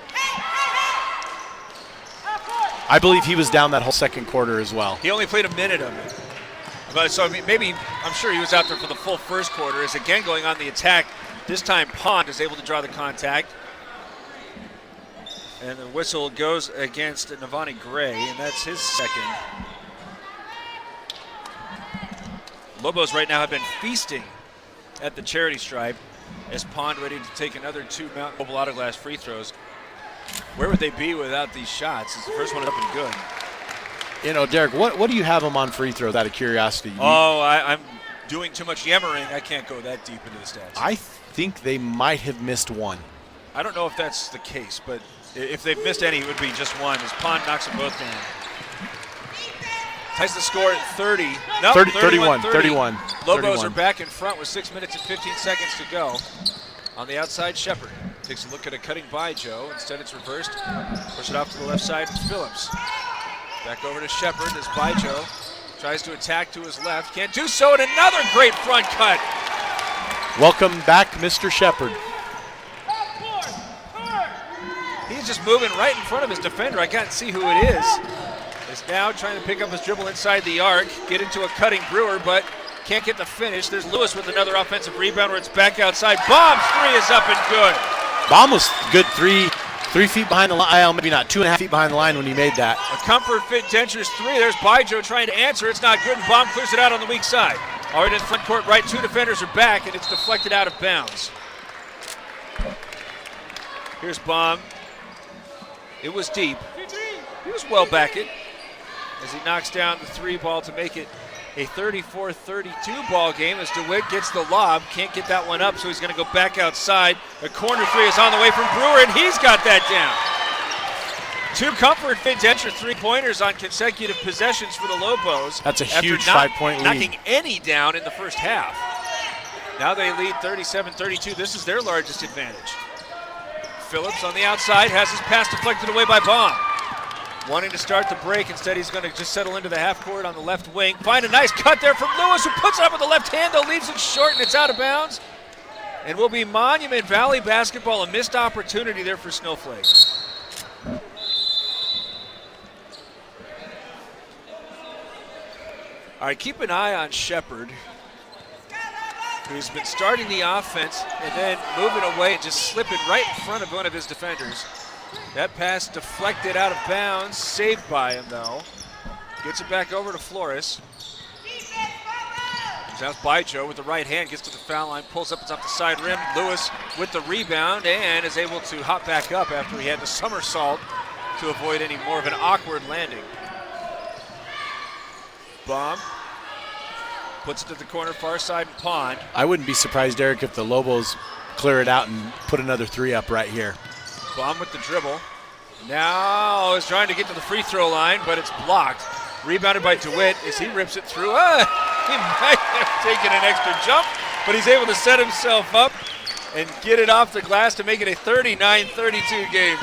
I believe he was down that whole second quarter as well. He only played a minute of it. But so maybe, I'm sure he was out there for the full first quarter. As again going on the attack, this time Pond is able to draw the contact. And the whistle goes against Navani Gray, and that's his second. Lobos right now have been feasting at the charity stripe as Pond ready to take another two Mountain Mobile Autoglass free throws. Where would they be without these shots? As the first one up and good. You know, Derek, what do you have him on free throws out of curiosity? I'm doing too much yammering. I can't go that deep into the stats. I think they might have missed one. I don't know if that's the case, but if they've missed any, it would be just one as Pond knocks them both down. Ties the score at 30. No, 31. Lobos are back in front with 6 minutes and 15 seconds to go. On the outside, Shepard takes a look at a cutting Bijo. Instead, it's reversed. Push it off to the left side, Phillips. Back over to Shepard as Bijo tries to attack to his left. Can't do so, and another great front cut. Welcome back, Mr. Shepard. He's just moving right in front of his defender. I can't see who it is. Is now trying to pick up his dribble inside the arc, get into a cutting Brewer, but can't get the finish. There's Lewis with another offensive rebound where it's back outside. Bomb's three is up and good. Bomb was good three. 3 feet behind the line, maybe not, 2.5 feet behind the line when he made that. A Comfort Fit Dentures 3. There's Baijo trying to answer. It's not good, and Baum clears it out on the weak side. Already in front court right, 2 defenders are back, and it's deflected out of bounds. Here's Baum. It was deep. He was well back it as he knocks down the 3 ball to make it a 34-32 ball game as DeWitt gets the lob. Can't get that one up, so he's going to go back outside. The corner 3 is on the way from Brewer, and he's got that down. 2 Comfort Fit Denture 3-pointers on consecutive possessions for the Lobos. That's a huge 5-point lead. Knocking any down in the first half. Now they lead 37-32. This is their largest advantage. Phillips on the outside has his pass deflected away by Baum. Wanting to start the break, instead he's going to just settle into the half court on the left wing. Find a nice cut there from Lewis, who puts it up with the left hand, though leaves it short, and it's out of bounds. And will be Monument Valley basketball, a missed opportunity there for Snowflake. All right, keep an eye on Shepard, who's been starting the offense and then moving away and just slipping right in front of one of his defenders. That pass deflected out of bounds, saved by him though. Gets it back over to Flores. Now Baijo with the right hand, gets to the foul line, pulls up, it's off the side rim. Lewis with the rebound and is able to hop back up after he had the somersault to avoid any more of an awkward landing. Baum puts it to the corner, far side pond. I wouldn't be surprised, Derek, if the Lobos clear it out and put another 3 up right here. Baum with the dribble. Now is trying to get to the free throw line, but it's blocked. Rebounded by DeWitt as he rips it through. He might have taken an extra jump, but he's able to set himself up and get it off the glass to make it a 39-32 game.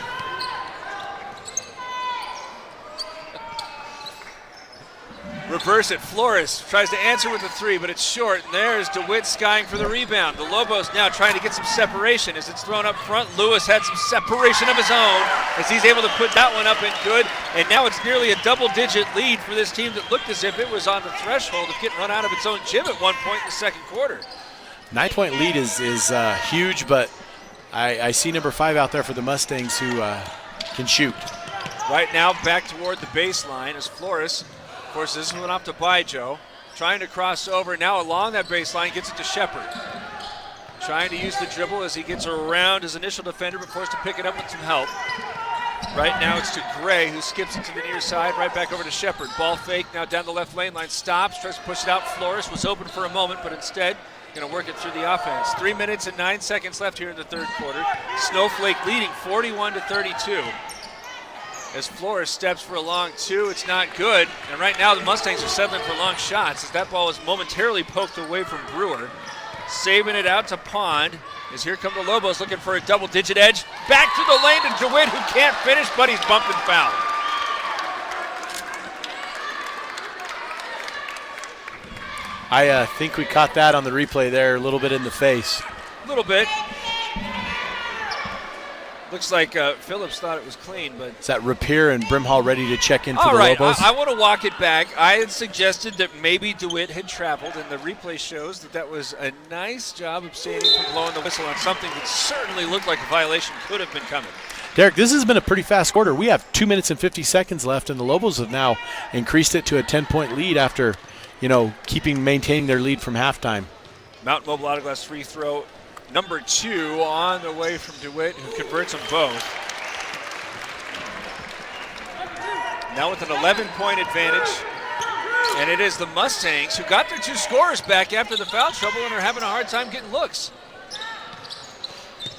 Reverse it. Flores tries to answer with a 3, but it's short. And there's DeWitt skying for the rebound. The Lobos now trying to get some separation as it's thrown up front. Lewis had some separation of his own as he's able to put that one up and good. And now it's nearly a double-digit lead for this team that looked as if it was on the threshold of getting run out of its own gym at one point in the second quarter. 9-point lead is huge, but I see number 5 out there for the Mustangs who can shoot. Right now back toward the baseline as Flores, of course, this one off to Baijo, trying to cross over. Now along that baseline, gets it to Shepard. Trying to use the dribble as he gets around his initial defender, but forced to pick it up with some help. Right now it's to Gray, who skips it to the near side, right back over to Shepard. Ball fake, now down the left lane line, stops, tries to push it out. Flores was open for a moment, but instead going to work it through the offense. 3 minutes and 9 seconds left here in the third quarter. Snowflake leading 41-32. As Flores steps for a long 2, it's not good. And right now the Mustangs are settling for long shots as that ball is momentarily poked away from Brewer. Saving it out to Pond as here come the Lobos looking for a double-digit edge. Back to the lane to DeWitt, who can't finish, but he's bumped and fouled. I think we caught that on the replay there, a little bit in the face. A little bit. Looks like Phillips thought it was clean, but... Is that Rapier and Brimhall ready to check in for all the right, Lobos? I want to walk it back. I had suggested that maybe DeWitt had traveled, and the replay shows that that was a nice job abstaining from blowing the whistle on something that certainly looked like a violation could have been coming. Derek, this has been a pretty fast quarter. We have 2 minutes and 50 seconds left, and the Lobos have now increased it to a 10-point lead after, maintaining their lead from halftime. Mountain Mobile Auto Glass free throw. Number 2 on the way from DeWitt, who converts them both. Now with an 11-point advantage. And it is the Mustangs who got their 2 scorers back after the foul trouble and are having a hard time getting looks.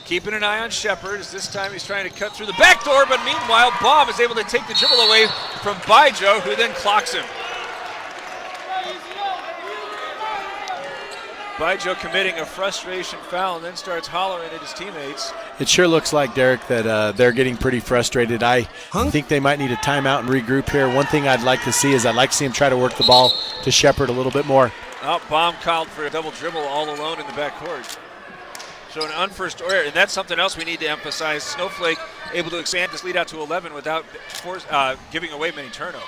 Keeping an eye on Shepard as this time he's trying to cut through the back door, but meanwhile Baum is able to take the dribble away from Baijo, who then clocks him. Baijo committing a frustration foul and then starts hollering at his teammates. It sure looks like, Derek, that they're getting pretty frustrated. I think they might need a timeout and regroup here. One thing I'd like to see is I'd like to see him try to work the ball to Shepard a little bit more. Baum called for a double dribble all alone in the backcourt. So an unforced error, and that's something else we need to emphasize. Snowflake able to expand this lead out to 11 without giving away many turnovers.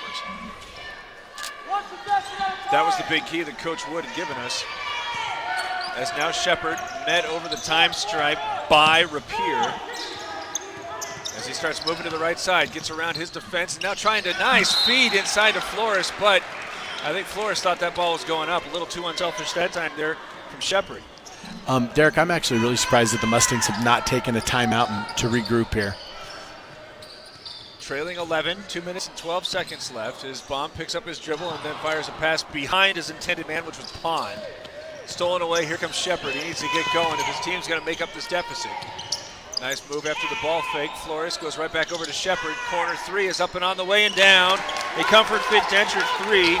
That was the big key that Coach Wood had given us. As now Shepard met over the time stripe by Rapier. As he starts moving to the right side, gets around his defense, and now trying to nice feed inside to Flores, but I think Flores thought that ball was going up. A little too unselfish that time there from Shepard. Derek, I'm actually really surprised that the Mustangs have not taken a timeout to regroup here. Trailing 11, 2 minutes and 12 seconds left. His bomb picks up his dribble and then fires a pass behind his intended man, which was Pond. Stolen away, here comes Shepard. He needs to get going if his team's gonna make up this deficit. Nice move after the ball fake. Flores goes right back over to Shepard. Corner three is up and on the way and down. A comfort fit Dencher three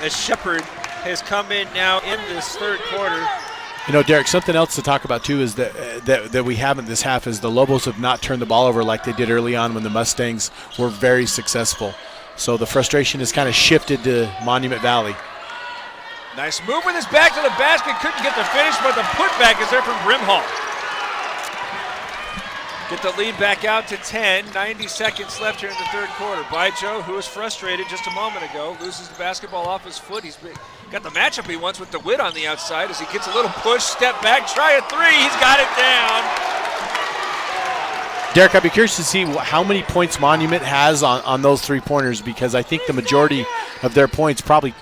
as Shepard has come in now in this third quarter. You know, Derek, something else to talk about too is that we haven't this half is the Lobos have not turned the ball over like they did early on when the Mustangs were very successful. So the frustration has kind of shifted to Monument Valley. Nice move with his back to the basket. Couldn't get the finish, but the putback is there from Brimhall. Get the lead back out to 10. 90 seconds left here in the third quarter. Baijo, who was frustrated just a moment ago, loses the basketball off his foot. He's got the matchup he wants with DeWitt on the outside as he gets a little push, step back, try a three. He's got it down. Derek, I'd be curious to see how many points Monument has on those three-pointers, because I think the majority of their points, probably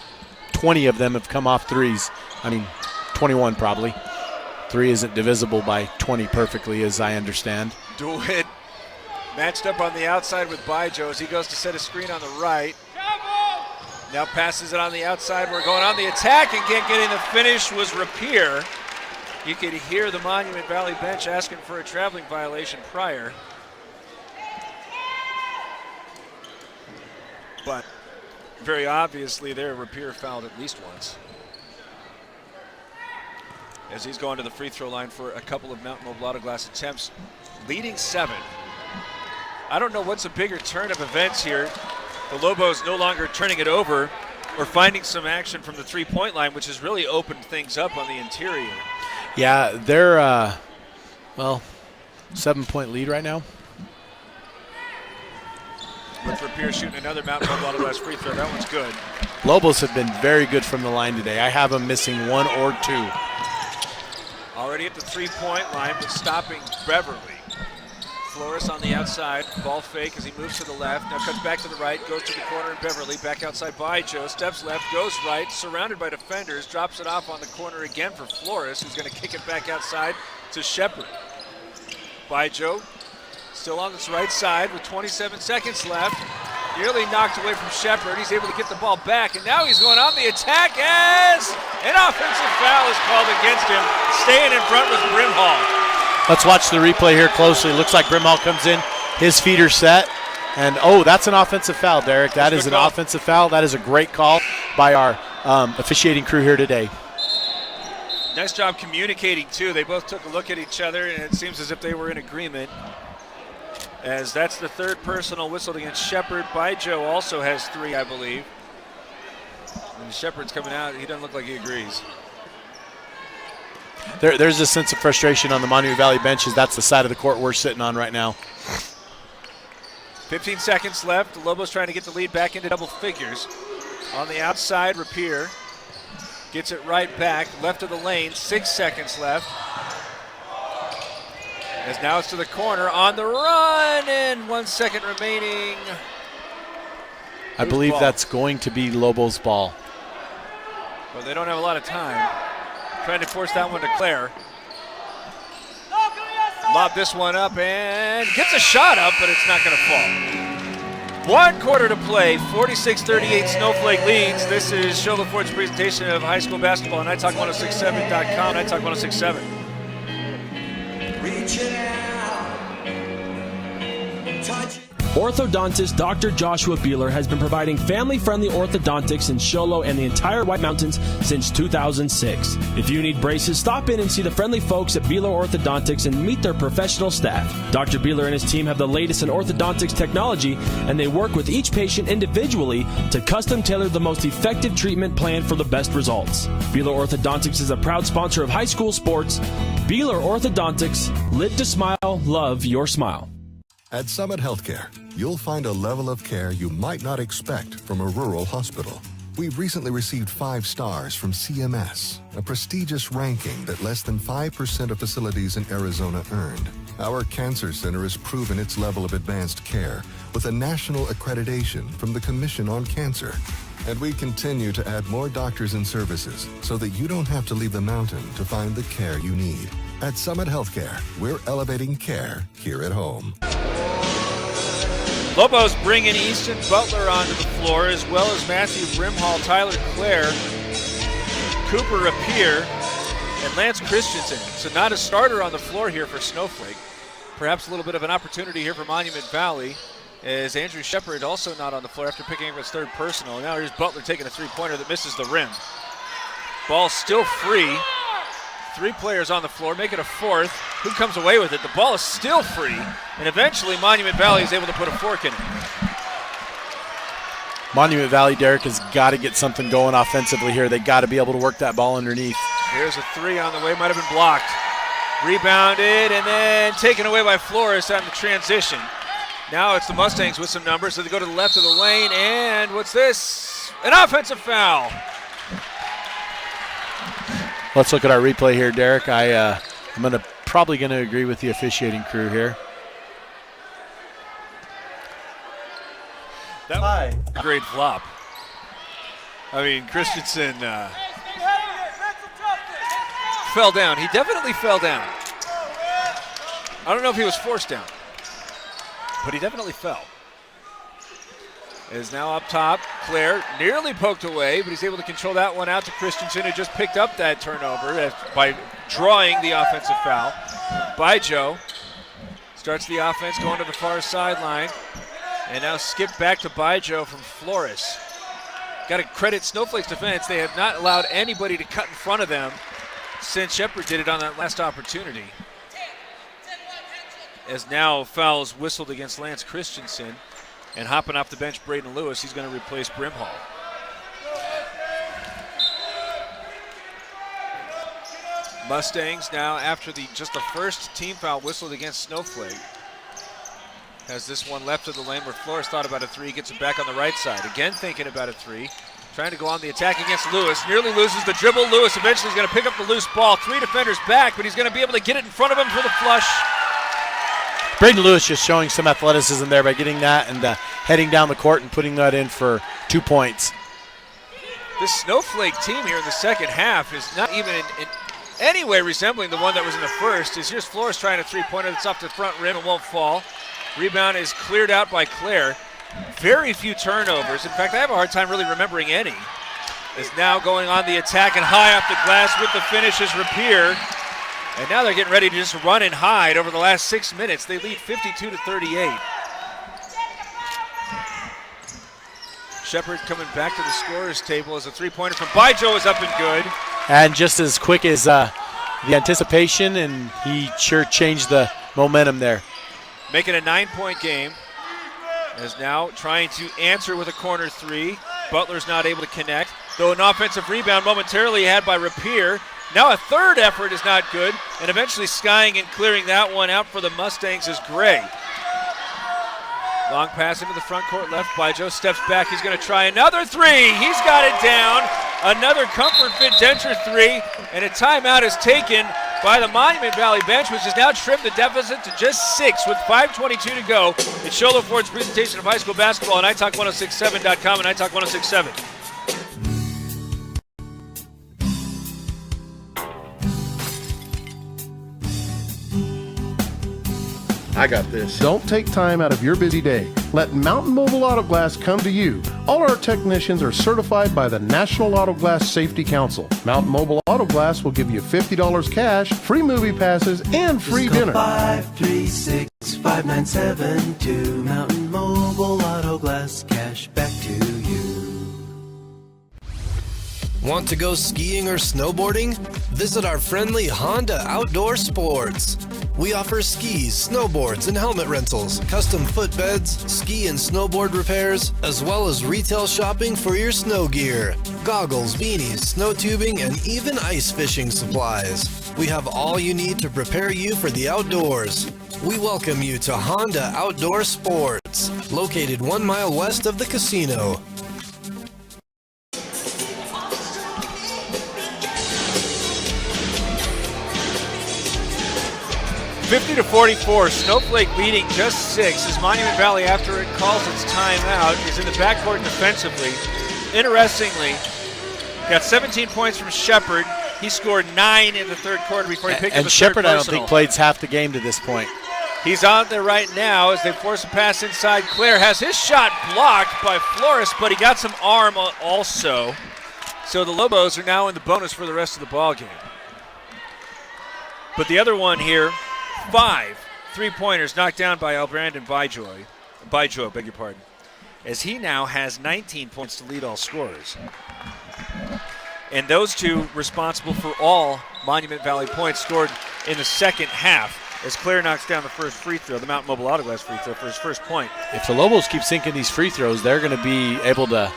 20 of them, have come off threes. I mean, 21 probably. Three isn't divisible by 20 perfectly, as I understand. DeWitt matched up on the outside with Baijo as he goes to set a screen on the right. Now passes it on the outside. We're going on the attack, and getting the finish was Rapier. You could hear the Monument Valley bench asking for a traveling violation prior. But very obviously there, Rapier fouled at least once. As he's going to the free throw line for a couple of Mountain Mobile Auto Glass attempts, leading 7. I don't know what's a bigger turn of events here. The Lobos no longer turning it over or finding some action from the three-point line, which has really opened things up on the interior. Yeah, they're, 7-point lead right now. With Rapier shooting another Mountain Mobile Auto Glass free throw. That one's good. Lobos have been very good from the line today. I have them missing 1 or 2. Already at the three-point line, but stopping Beverly. Flores on the outside, ball fake as he moves to the left, now cuts back to the right, goes to the corner, and Beverly back outside Baijo, steps left, goes right, surrounded by defenders, drops it off on the corner again for Flores, who's going to kick it back outside to Shepard. Baijo still on this right side with 27 seconds left. Nearly knocked away from Shepard. He's able to get the ball back, and now he's going on the attack as an offensive foul is called against him. Staying in front with Brimhall. Let's watch the replay here closely. Looks like Brimhall comes in, his feet are set, and that's an offensive foul, Derek. That is an offensive foul. That is a great call by our officiating crew here today. Nice job communicating, too. They both took a look at each other, and it seems as if they were in agreement. As that's the third personal whistled against Shepard. Baijo also has 3, I believe. And Shepard's coming out. He doesn't look like he agrees. There's a sense of frustration on the Monument Valley benches. That's the side of the court we're sitting on right now. 15 seconds left. The Lobos trying to get the lead back into double figures. On the outside, Rapier gets it right back. Left of the lane. 6 seconds left. As now it's to the corner on the run, and 1 second remaining. I believe that's going to be Lobos' ball. But they don't have a lot of time. Trying to force that one to Claire. Lob this one up and gets a shot up, but it's not going to fall. 1 quarter to play, 46-38 Snowflake leads. This is Show Ford's presentation of high school basketball on NightTalk1067.com, NightTalk 1067. Orthodontist Dr. Joshua Beeler has been providing family-friendly orthodontics in Show and the entire White Mountains since 2006. If you need braces, stop in and see the friendly folks at Beeler Orthodontics and meet their professional staff. Dr. Beeler and his team have the latest in orthodontics technology, and they work with each patient individually to custom tailor the most effective treatment plan for the best results. Beeler Orthodontics is a proud sponsor of high school sports. Beeler Orthodontics, lit to smile, love your smile. At Summit Healthcare, you'll find a level of care you might not expect from a rural hospital. We've recently received 5 stars from CMS, a prestigious ranking that less than 5% of facilities in Arizona earned. Our cancer center has proven its level of advanced care with a national accreditation from the Commission on Cancer. And we continue to add more doctors and services so that you don't have to leave the mountain to find the care you need. At Summit Healthcare, we're elevating care here at home. Lobos bringing Easton Butler onto the floor, as well as Matthew Brimhall, Tyler Clare, Cooper Rapier, and Lance Christensen. So not a starter on the floor here for Snowflake. Perhaps a little bit of an opportunity here for Monument Valley, as Andrew Shepard also not on the floor after picking up his third personal. And now here's Butler taking a three-pointer that misses the rim. Ball still free. 3 players on the floor, make it a fourth. Who comes away with it? The ball is still free, and eventually Monument Valley is able to put a fork in it. Monument Valley, Derek, has got to get something going offensively here. They got to be able to work that ball underneath. Here's a 3 on the way, might have been blocked. Rebounded and then taken away by Flores on the transition. Now it's the Mustangs with some numbers, so they go to the left of the lane, and what's this? An offensive foul. Let's look at our replay here, Derek. I'm probably going to agree with the officiating crew here. That was a great flop. I mean, Christensen fell down. He definitely fell down. I don't know if he was forced down, but he definitely fell. Is now up top. Clare nearly poked away, but he's able to control that one out to Christensen, who just picked up that turnover by drawing the offensive foul. Bijo starts the offense going to the far sideline, and now skip back to Bijo from Flores. Got to credit Snowflake's defense. They have not allowed anybody to cut in front of them since Shepard did it on that last opportunity. As now fouls whistled against Lance Christensen. And hopping off the bench, Braden Lewis, he's going to replace Brimhall. Mustangs now, after just the first team foul whistled against Snowflake, has this one left of the lane where Flores thought about a 3, gets it back on the right side. Again thinking about a 3, trying to go on the attack against Lewis. Nearly loses the dribble. Lewis eventually is going to pick up the loose ball. 3 defenders back, but he's going to be able to get it in front of him for the flush. Braden Lewis just showing some athleticism there by getting that and heading down the court and putting that in for 2 points. This Snowflake team here in the second half is not even in any way resembling the one that was in the first. As here's Flores trying a 3-pointer that's off the front rim and won't fall. Rebound is cleared out by Clare. Very few turnovers. In fact, I have a hard time really remembering any. Is now going on the attack and high off the glass with the finish is Rapier. And now they're getting ready to just run and hide over the last 6 minutes. They lead 52-38. Shepard coming back to the scorer's table as a 3-pointer from Bijo is up and good. And just as quick as the anticipation, and he sure changed the momentum there. Making a 9-point game. Is now trying to answer with a corner 3. Butler's not able to connect, though an offensive rebound momentarily had by Rapier. Now a third effort is not good, and eventually skying and clearing that one out for the Mustangs is Gray. Long pass into the front court left. Bijo steps back. He's going to try another 3. He's got it down. Another Comfort Fit Denture 3, and a timeout is taken by the Monument Valley bench, which has now trimmed the deficit to just 6 with 5:22 to go. It's Sholo Ford's presentation of high school basketball on iTalk1067.com and iTalk1067. I got this. Don't take time out of your busy day. Let Mountain Mobile Auto Glass come to you. All our technicians are certified by the National Auto Glass Safety Council. Mountain Mobile Auto Glass will give you $50 cash, free movie passes, and free dinner. 536-5972. Mountain Mobile Auto Glass, cash back to you. Want to go skiing or snowboarding? Visit our friendly Honda Outdoor Sports. We offer skis, snowboards, and helmet rentals, custom footbeds, ski and snowboard repairs, as well as retail shopping for your snow gear, goggles, beanies, snow tubing, and even ice fishing supplies. We have all you need to prepare you for the outdoors. We welcome you to Honda Outdoor Sports, located 1 mile west of the casino. 50-44, Snowflake leading just 6 as Monument Valley, after it calls its timeout, is in the backcourt defensively. Interestingly, got 17 points from Shepard. He scored 9 in the third quarter before he picked up a Shepard, third I don't think, played half the game to this point. He's out there right now as they force a pass inside. Claire has his shot blocked by Flores, but he got some arm also. So the Lobos are now in the bonus for the rest of the ball game. But the other one here, 5 3-pointers knocked down by Albrandon Byjoe, beg your pardon, as he now has 19 points to lead all scorers. And those two responsible for all Monument Valley points scored in the second half as Claire knocks down the first free throw, the Mount Mobile Auto Glass free throw for his first point. If the Lobos keep sinking these free throws, they're going to be able to,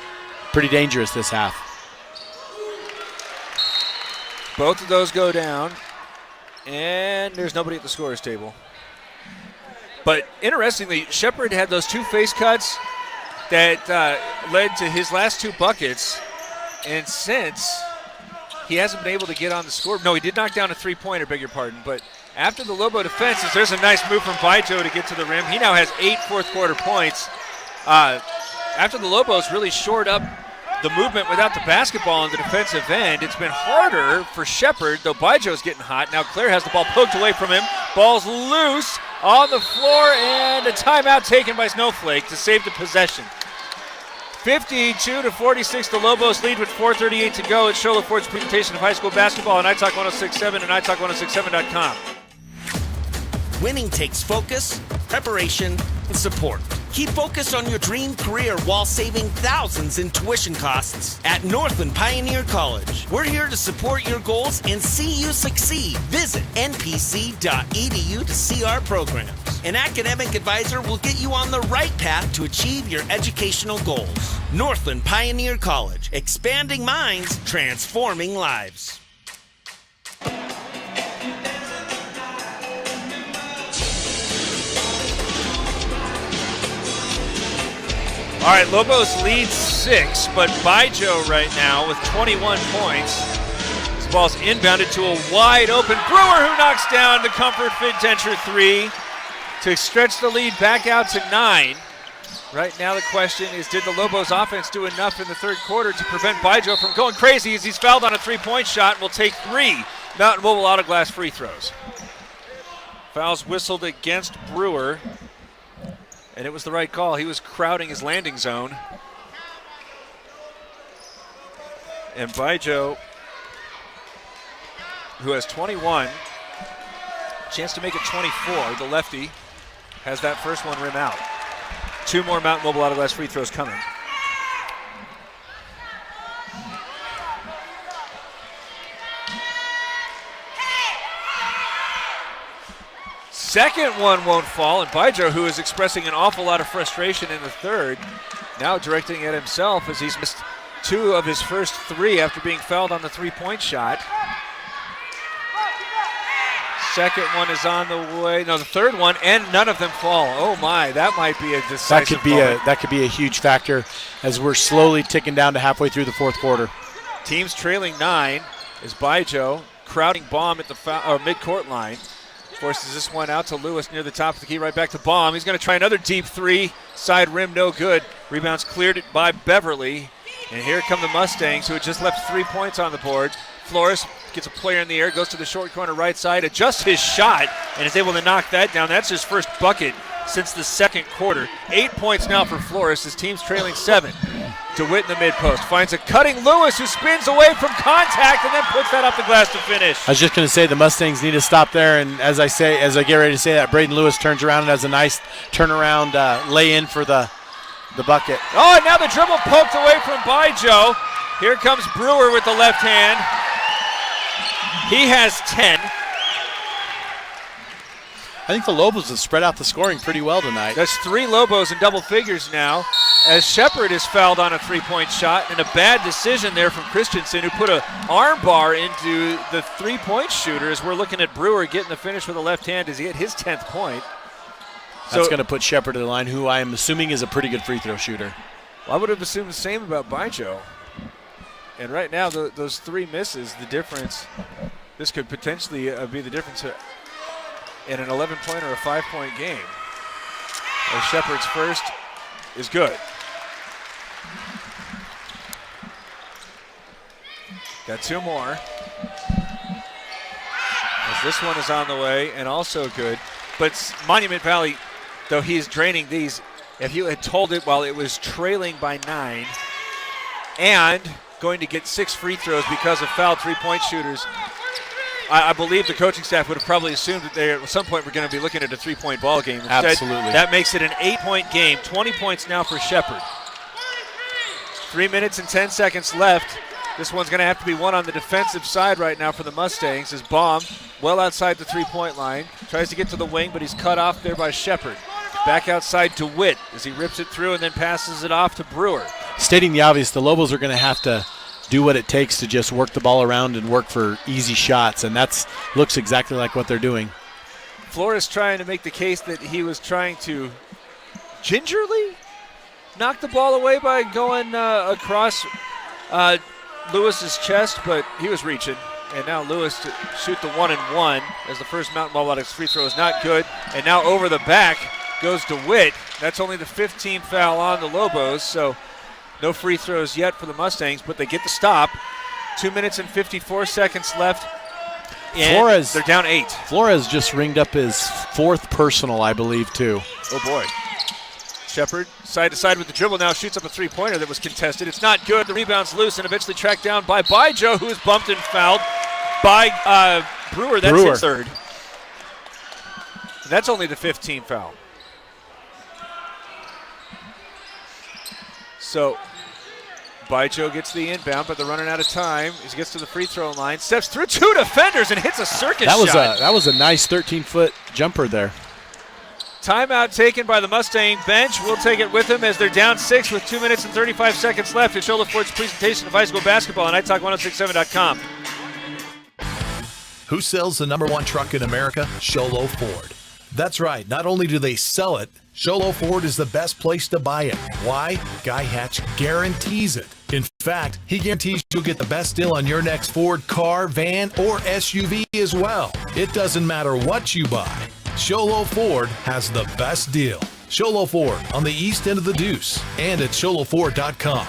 pretty dangerous this half. Both of those go down, and there's nobody at the scorer's table. But interestingly, Shepard had those 2 face cuts that led to his last 2 buckets, and since he hasn't been able to get on the score. No, he did knock down a 3-pointer, beg your pardon, but after the Lobo defenses, there's a nice move from Byjoe to get to the rim. He now has 8 fourth-quarter points. After the Lobos really shored up the movement without the basketball on the defensive end, it's been harder for Shepard, though Byjoe's getting hot. Now Claire has the ball poked away from him. Ball's loose on the floor, and a timeout taken by Snowflake to save the possession. 52-46, the Lobos lead with 4:38 to go. It's Show Ford's presentation of high school basketball on iTalk 106.7 and iTalk1067.com. Winning takes focus, preparation, and support. Keep focused on your dream career while saving thousands in tuition costs at Northland Pioneer College. We're here to support your goals and see you succeed. Visit npc.edu to see our programs. An academic advisor will get you on the right path to achieve your educational goals. Northland Pioneer College, expanding minds, transforming lives. All right, Lobos lead 6, but Byjoe right now with 21 points. This ball's inbounded to a wide open Brewer, who knocks down the Comfort Fit Denture 3 to stretch the lead back out to 9. Right now the question is, did the Lobos offense do enough in the third quarter to prevent Byjoe from going crazy as he's fouled on a 3-point shot and will take 3 Mountain Mobile Auto Glass free throws. Fouls whistled against Brewer. And it was the right call. He was crowding his landing zone. And Byjoe, who has 21, chance to make it 24. The lefty has that first one rim out. 2 more Mountain Mobile Auto Glass free throws coming. Second one won't fall, and Byjoe, who is expressing an awful lot of frustration in the third, now directing at himself as he's missed 2 of his first 3 after being fouled on the 3-point shot. Second one is on the way. No, the third one, and none of them fall. Oh my, that might be a decisive moment. That could be a huge factor as we're slowly ticking down to halfway through the fourth quarter. Teams trailing 9 is Byjoe crowding Baum at the midcourt line. Forces this one out to Lewis near the top of the key, right back to Baum. He's going to try another deep 3, side rim, no good. Rebounds cleared it by Beverly. And here come the Mustangs, who had just left 3 points on the board. Flores gets a player in the air, goes to the short corner right side, adjusts his shot, and is able to knock that down. That's his first bucket since the second quarter. 8 points now for Flores. His team's trailing 7. DeWitt in the mid-post finds a cutting Lewis, who spins away from contact and then puts that up the glass to finish. I was just going to say the Mustangs need to stop there, and as I get ready to say that, Braden Lewis turns around and has a nice turnaround lay-in for the bucket. Oh, and now the dribble poked away from Byjoe. Here comes Brewer with the left hand. He has 10. I think the Lobos have spread out the scoring pretty well tonight. That's 3 Lobos in double figures now, as Shepard is fouled on a 3-point shot, and a bad decision there from Christensen, who put an arm bar into the 3-point shooter, as we're looking at Brewer getting the finish with the left hand as he hit his 10th point. That's going to put Shepard to the line, who I am assuming is a pretty good free throw shooter. Well, I would have assumed the same about Byjoe. And right now, those 3 misses, the difference, this could potentially be the difference. in an 11-point or a 5-point game. As Shepherd's first is good. Got two more. As this one is on the way and also good. But Monument Valley, though he's draining these, if you had told it while it was trailing by 9 and going to get 6 free throws because of fouled three-point shooters, I believe the coaching staff would have probably assumed that they at some point were going to be looking at a 3-point ball game. Instead, absolutely. That makes it an 8-point game. 20 points now for Shepherd. 3 minutes and 10 seconds left. This one's going to have to be won on the defensive side right now for the Mustangs as Baum, well outside the 3-point line, tries to get to the wing, but he's cut off there by Shepherd. Back outside to Witt as he rips it through and then passes it off to Brewer. Stating the obvious, the Lobos are going to have to do what it takes to just work the ball around and work for easy shots, and that looks exactly like what they're doing. Flores trying to make the case that he was trying to gingerly knock the ball away by going across Lewis's chest, but he was reaching. And now Lewis to shoot the 1-and-1 as the first Mountain Ball Athletics free throw is not good. And now over the back goes to Witt. That's only the 15th foul on the Lobos, so no free throws yet for the Mustangs, but they get the stop. 2 minutes and 54 seconds left. And Flores, they're down 8. Flores just ringed up his 4th personal, I believe, too. Oh, boy. Shepherd, side to side with the dribble, now shoots up a three-pointer that was contested. It's not good. The rebound's loose and eventually tracked down by Bijo, who is bumped and fouled by Brewer. That's his third. And that's only the 15th foul. So Bijo gets the inbound, but they're running out of time. He gets to the free throw line, steps through 2 defenders, and hits a circus shot. That was a nice 13-foot jumper there. Timeout taken by the Mustang bench. We'll take it with them as they're down 6 with 2 minutes and 35 seconds left. It's Shola Ford's presentation of high school basketball on iTalk1067.com. Who sells the #1 truck in America? Sholo Ford. That's right. Not only do they sell it, Sholo Ford is the best place to buy it. Why? Guy Hatch guarantees it. In fact, he guarantees you'll get the best deal on your next Ford car, van, or SUV as well. It doesn't matter what you buy. Sholo Ford has the best deal. Sholo Ford on the east end of the Deuce and at sholoford.com.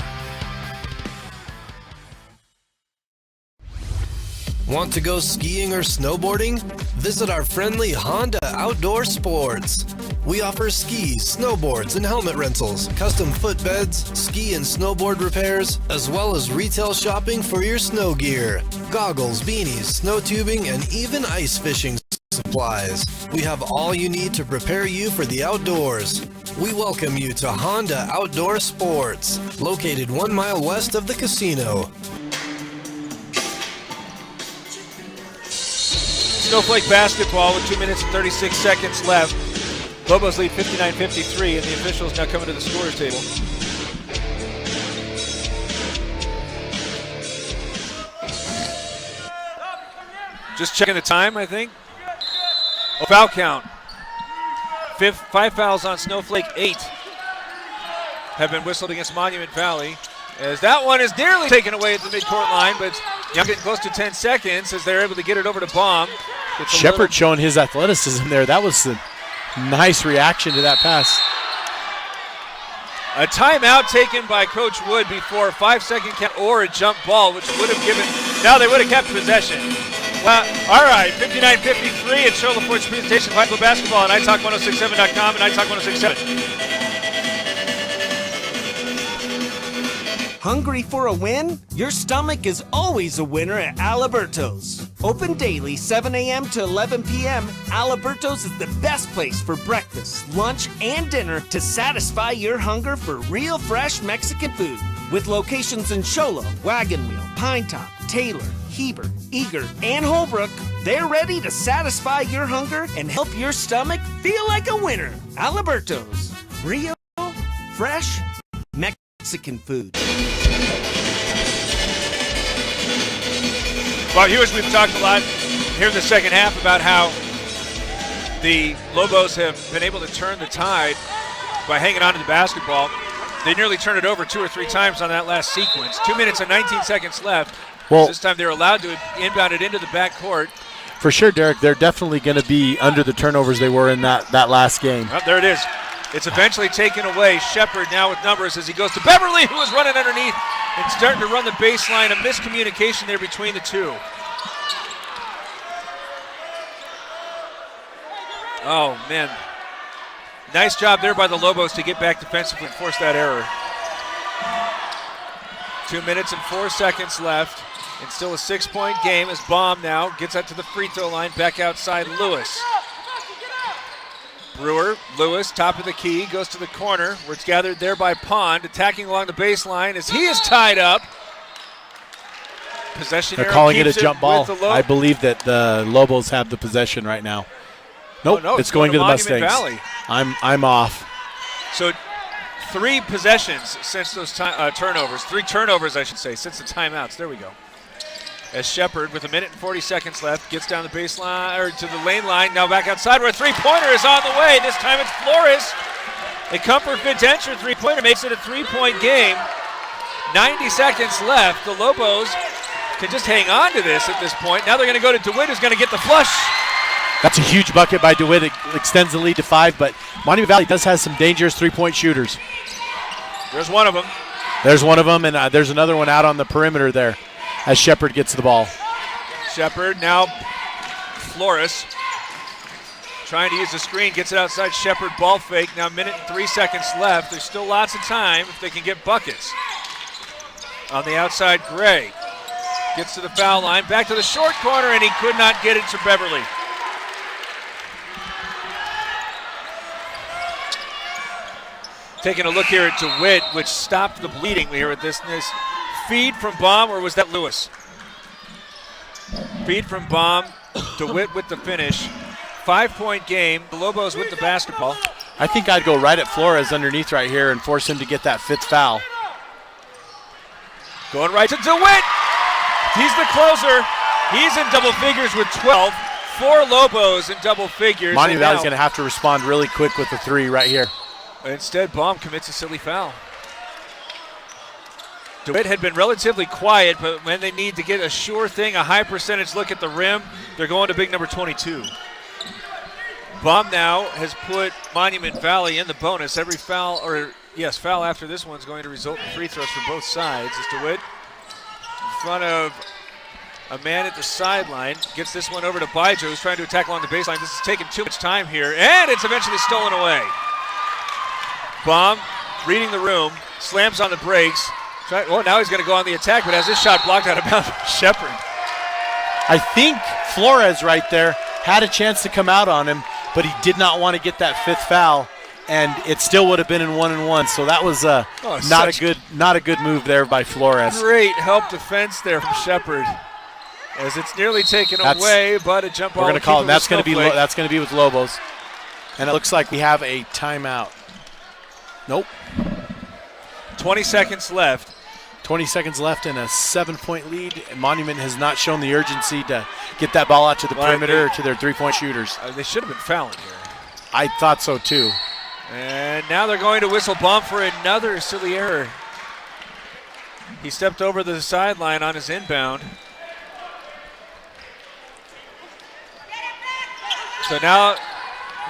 Want to go skiing or snowboarding? Visit our friendly Honda Outdoor Sports. We offer skis, snowboards, and helmet rentals, custom footbeds, ski and snowboard repairs, as well as retail shopping for your snow gear, goggles, beanies, snow tubing, and even ice fishing supplies. We have all you need to prepare you for the outdoors. We welcome you to Honda Outdoor Sports, located 1 mile west of the casino. Snowflake basketball with 2 minutes and 36 seconds left. Lobos lead 59-53, and the officials now coming to the scorers table. Just checking the time, I think. Oh, foul count. 5 fouls on Snowflake, 8 have been whistled against Monument Valley. As that one is nearly taken away at the midcourt line, but Young getting close to 10 seconds as they're able to get it over to Baum. Shepherd showing his athleticism there. That was a nice reaction to that pass. A timeout taken by Coach Wood before a 5-second count or a jump ball, which would have given, now they would have kept possession. Well, all right, 59-53 at Shola Ford's presentation of high school basketball on iTalk1067.com and iTalk1067. Hungry for a win? Your stomach is always a winner at Alberto's. Open daily 7 a.m. to 11 p.m., Alberto's is the best place for breakfast, lunch, and dinner to satisfy your hunger for real fresh Mexican food. With locations in Shola, Wagon Wheel, Pine Top, Taylor, Heber, Eager, and Holbrook, they're ready to satisfy your hunger and help your stomach feel like a winner. Alberto's. Real, fresh, Mexican food. Well, viewers, we've talked a lot here in the second half about how the Lobos have been able to turn the tide by hanging on to the basketball. They nearly turned it over 2 or 3 times on that last sequence. 2 minutes and 19 seconds left. Well, This time they're allowed to inbound it into the backcourt. For sure, Derek. They're definitely going to be under the turnovers they were in that last game. Oh, there it is. It's eventually taken away. Shepard now with numbers as he goes to Beverly, who is running underneath and starting to run the baseline. A miscommunication there between the two. Oh, man. Nice job there by the Lobos to get back defensively and force that error. 2 minutes and 4 seconds left. And still a 6-point game as Baum now gets out to the free throw line, back outside Lewis. Brewer, Lewis, top of the key, goes to the corner where it's gathered there by Pond, attacking along the baseline as he is tied up. Possession. They're calling it a jump ball. I believe that the Lobos have the possession right now. Nope, no, it's going to the Monument Mustangs. Valley. I'm off. So 3 possessions since those turnovers. 3 turnovers, I should say, since the timeouts. There we go. As Shepard, with 1 minute and 40 seconds left, gets down the baseline, or to the lane line, now back outside where a three-pointer is on the way. This time it's Flores. A Comfort Fit Denture three-pointer makes it a 3-point game. 90 seconds left. The Lobos can just hang on to this at this point. Now they're going to go to DeWitt, who's going to get the flush. That's a huge bucket by DeWitt. It extends the lead to 5, but Monument Valley does have some dangerous three-point shooters. There's one of them. There's one of them, and there's another one out on the perimeter there as Shepard gets the ball. Shepard, now Flores trying to use the screen, gets it outside Shepard, ball fake. Now 1 minute and 3 seconds left. There's still lots of time if they can get buckets. On the outside, Gray gets to the foul line, back to the short corner, and he could not get it to Beverly. Taking a look here at DeWitt, which stopped the bleeding here at this feed from Baum, or was that Lewis? Feed from Baum, DeWitt with the finish. 5-point game, the Lobos with the basketball. I think I'd go right at Flores underneath right here and force him to get that 5th foul. Going right to DeWitt. He's the closer. He's in double figures with 12. 4 Lobos in double figures. Monument Valley's going to have to respond really quick with the 3 right here. Instead, Baum commits a silly foul. DeWitt had been relatively quiet, but when they need to get a sure thing, a high percentage look at the rim, they're going to big number 22. Baum now has put Monument Valley in the bonus. Every foul, foul after this one's going to result in free throws from both sides. As DeWitt in front of a man at the sideline, gets this one over to Bijou, who's trying to attack along the baseline. This is taking too much time here, and it's eventually stolen away. Baum reading the room, slams on the brakes. Now he's going to go on the attack, but has his shot blocked out of bounds by Shepard. I think Flores right there had a chance to come out on him, but he did not want to get that 5th foul, and it still would have been in 1-and-1. So that was not a good move there by Flores. Great help defense there from Shepard, as it's nearly taken away, but a jump ball. We're going to call it. That's going to be with Lobos, and it looks like we have a timeout. Nope. 20 seconds left. 20 seconds left and a 7-point lead. Monument has not shown the urgency to get that ball out to the perimeter or to their 3-point shooters. They should have been fouling here. I thought so too. And now they're going to whistle Baum for another silly error. He stepped over the sideline on his inbound. So now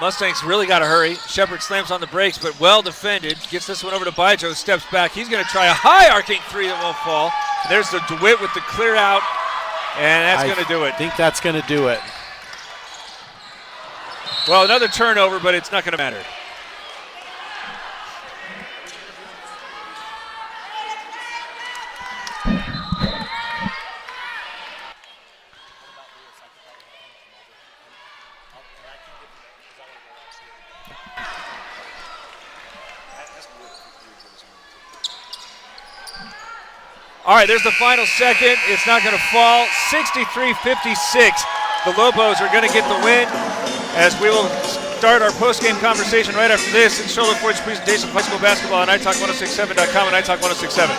Mustangs really got to hurry. Shepard slams on the brakes, but well defended. Gets this one over to Bijou, steps back. He's going to try a high arcing 3 that won't fall. And there's the DeWitt with the clear out, and that's going to do it. I think that's going to do it. Well, another turnover, but it's not going to matter. All right, there's the final second. It's not going to fall. 63-56. The Lobos are going to get the win, as we will start our post-game conversation right after this in Charlotte Ford's presentation of high school basketball on iTalk1067.com and iTalk1067.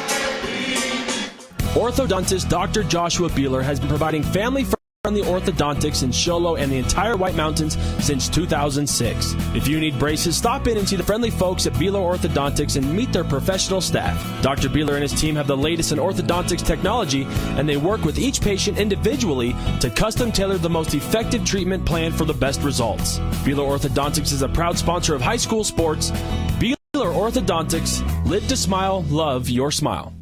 Orthodontist Dr. Joshua Beeler has been providing family Friendly Orthodontics in Show Low and the entire White Mountains since 2006. If you need braces, stop in and see the friendly folks at Beeler Orthodontics and meet their professional staff. Dr. Beeler and his team have the latest in orthodontics technology, and they work with each patient individually to custom tailor the most effective treatment plan for the best results. Beeler Orthodontics is a proud sponsor of high school sports. Beeler Orthodontics, live to smile, love your smile.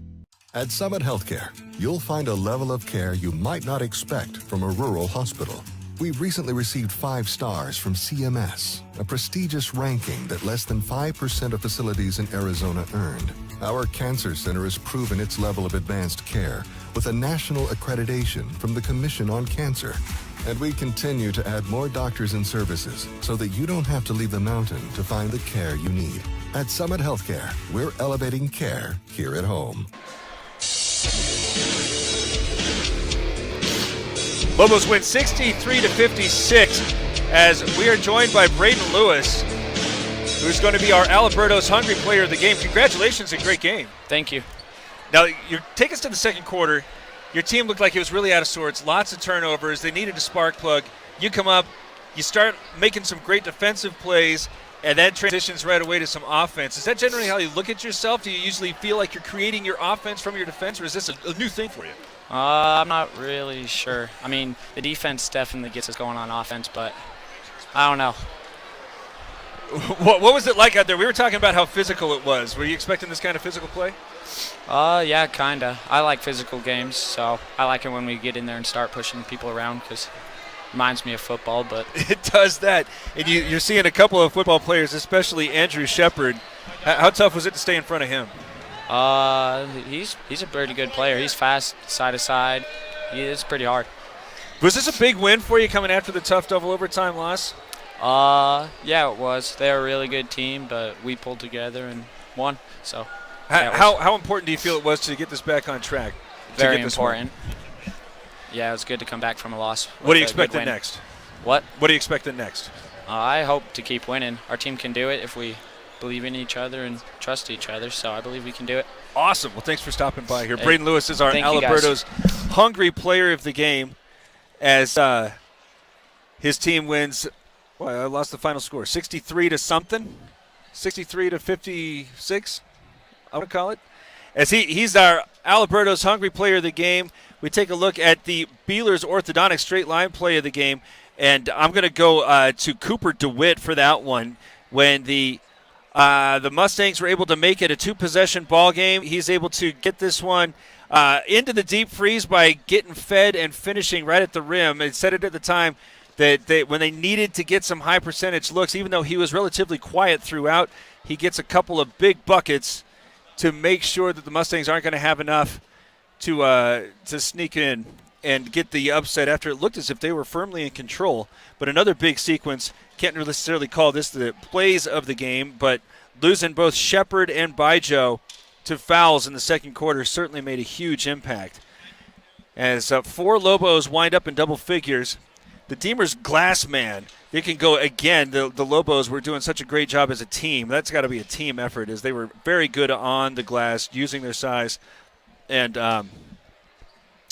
At Summit Healthcare, you'll find a level of care you might not expect from a rural hospital. We've recently received 5 stars from CMS, a prestigious ranking that less than 5% of facilities in Arizona earned. Our cancer center has proven its level of advanced care with a national accreditation from the Commission on Cancer. And we continue to add more doctors and services so that you don't have to leave the mountain to find the care you need. At Summit Healthcare, we're elevating care here at home. Lobos win 63-56 as we are joined by Braden Lewis, who's going to be our Alberto's Hungry Player of the game. Congratulations, a great game. Thank you. Now, take us to the second quarter. Your team looked like it was really out of sorts, lots of turnovers. They needed a spark plug. You come up, you start making some great defensive plays, and then transitions right away to some offense. Is that generally how you look at yourself? Do you usually feel like you're creating your offense from your defense, or is this a new thing for you? I'm not really sure. I mean, the defense definitely gets us going on offense, but I don't know. What was it like out there? We were talking about how physical it was. Were you expecting this kind of physical play? Yeah, kind of. I like physical games, so I like it when we get in there and start pushing people around because it reminds me of football. But it does that. And you're seeing a couple of football players, especially Andrew Shepard. How tough was it to stay in front of him? He's a pretty good player. He's fast side to side. It's pretty hard. Was this a big win for you coming after the tough double overtime loss? Yeah, it was. They're a really good team, but we pulled together and won. So how important do you feel it was to get this back on track? Very important. Yeah, it was good to come back from a loss. What do you expect next? What? What do you expect next? I hope to keep winning. Our team can do it if we believe in each other and trust each other, so I believe we can do it. Awesome. Well, thanks for stopping by here. Hey, Braden Lewis is our Alberto's Hungry Player of the game as his team wins. Well, I lost the final score. 63 to something? 63 to 56, I would call it. As he's our Alberto's Hungry Player of the game. We take a look at the Beeler's Orthodontic Straight Line Play of the game, and I'm going to go to Cooper DeWitt for that one. When the Mustangs were able to make it a 2-possession ball game, he's able to get this one into the deep freeze by getting fed and finishing right at the rim. And said it at the time that when they needed to get some high percentage looks, even though he was relatively quiet throughout, he gets a couple of big buckets to make sure that the Mustangs aren't going to have enough to sneak in and get the upset after it looked as if they were firmly in control. But another big sequence, can't necessarily call this the plays of the game, but losing both Shepard and Bijo to fouls in the second quarter certainly made a huge impact. As 4 Lobos wind up in double figures, the Deemers glass man, they can go again. The Lobos were doing such a great job as a team. That's got to be a team effort, as they were very good on the glass, using their size and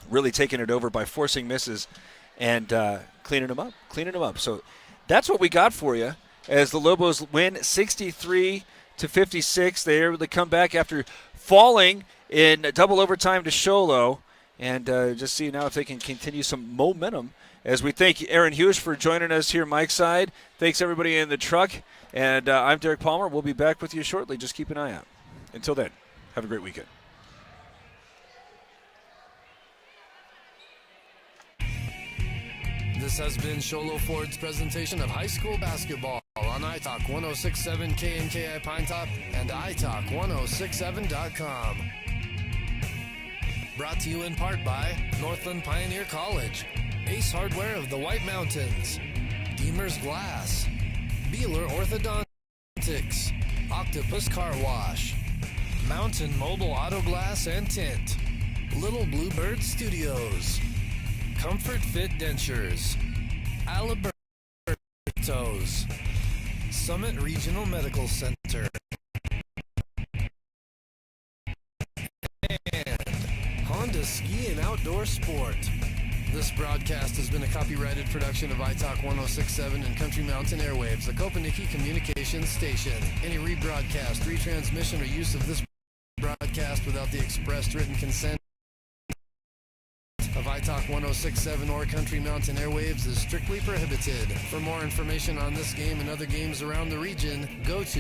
really taking it over by forcing misses and cleaning them up. So that's what we got for you as the Lobos win 63 to 56. They're able to come back after falling in double overtime to Sholo, and just see now if they can continue some momentum. As we thank Aaron Hughes for joining us here, Mike's side. Thanks everybody in the truck, and I'm Derek Palmer. We'll be back with you shortly. Just keep an eye out. Until then, have a great weekend. This has been Sholo Ford's presentation of high school basketball on iTalk 106.7 KNKI Pine Top and iTalk1067.com. Brought to you in part by Northland Pioneer College, Ace Hardware of the White Mountains, Deemers Glass, Beeler Orthodontics, Octopus Car Wash, Mountain Mobile Auto Glass and Tint, Little Bluebird Studios, Comfort Fit Dentures, Alberto's, Summit Regional Medical Center, and Honda Ski and Outdoor Sport. This broadcast has been a copyrighted production of iTalk 1067 and Country Mountain Airwaves, a Kopaniki communications station. Any rebroadcast, retransmission, or use of this broadcast without the expressed written consent of iTalk 1067 or Country Mountain Airwaves is strictly prohibited. For more information on this game and other games around the region, go to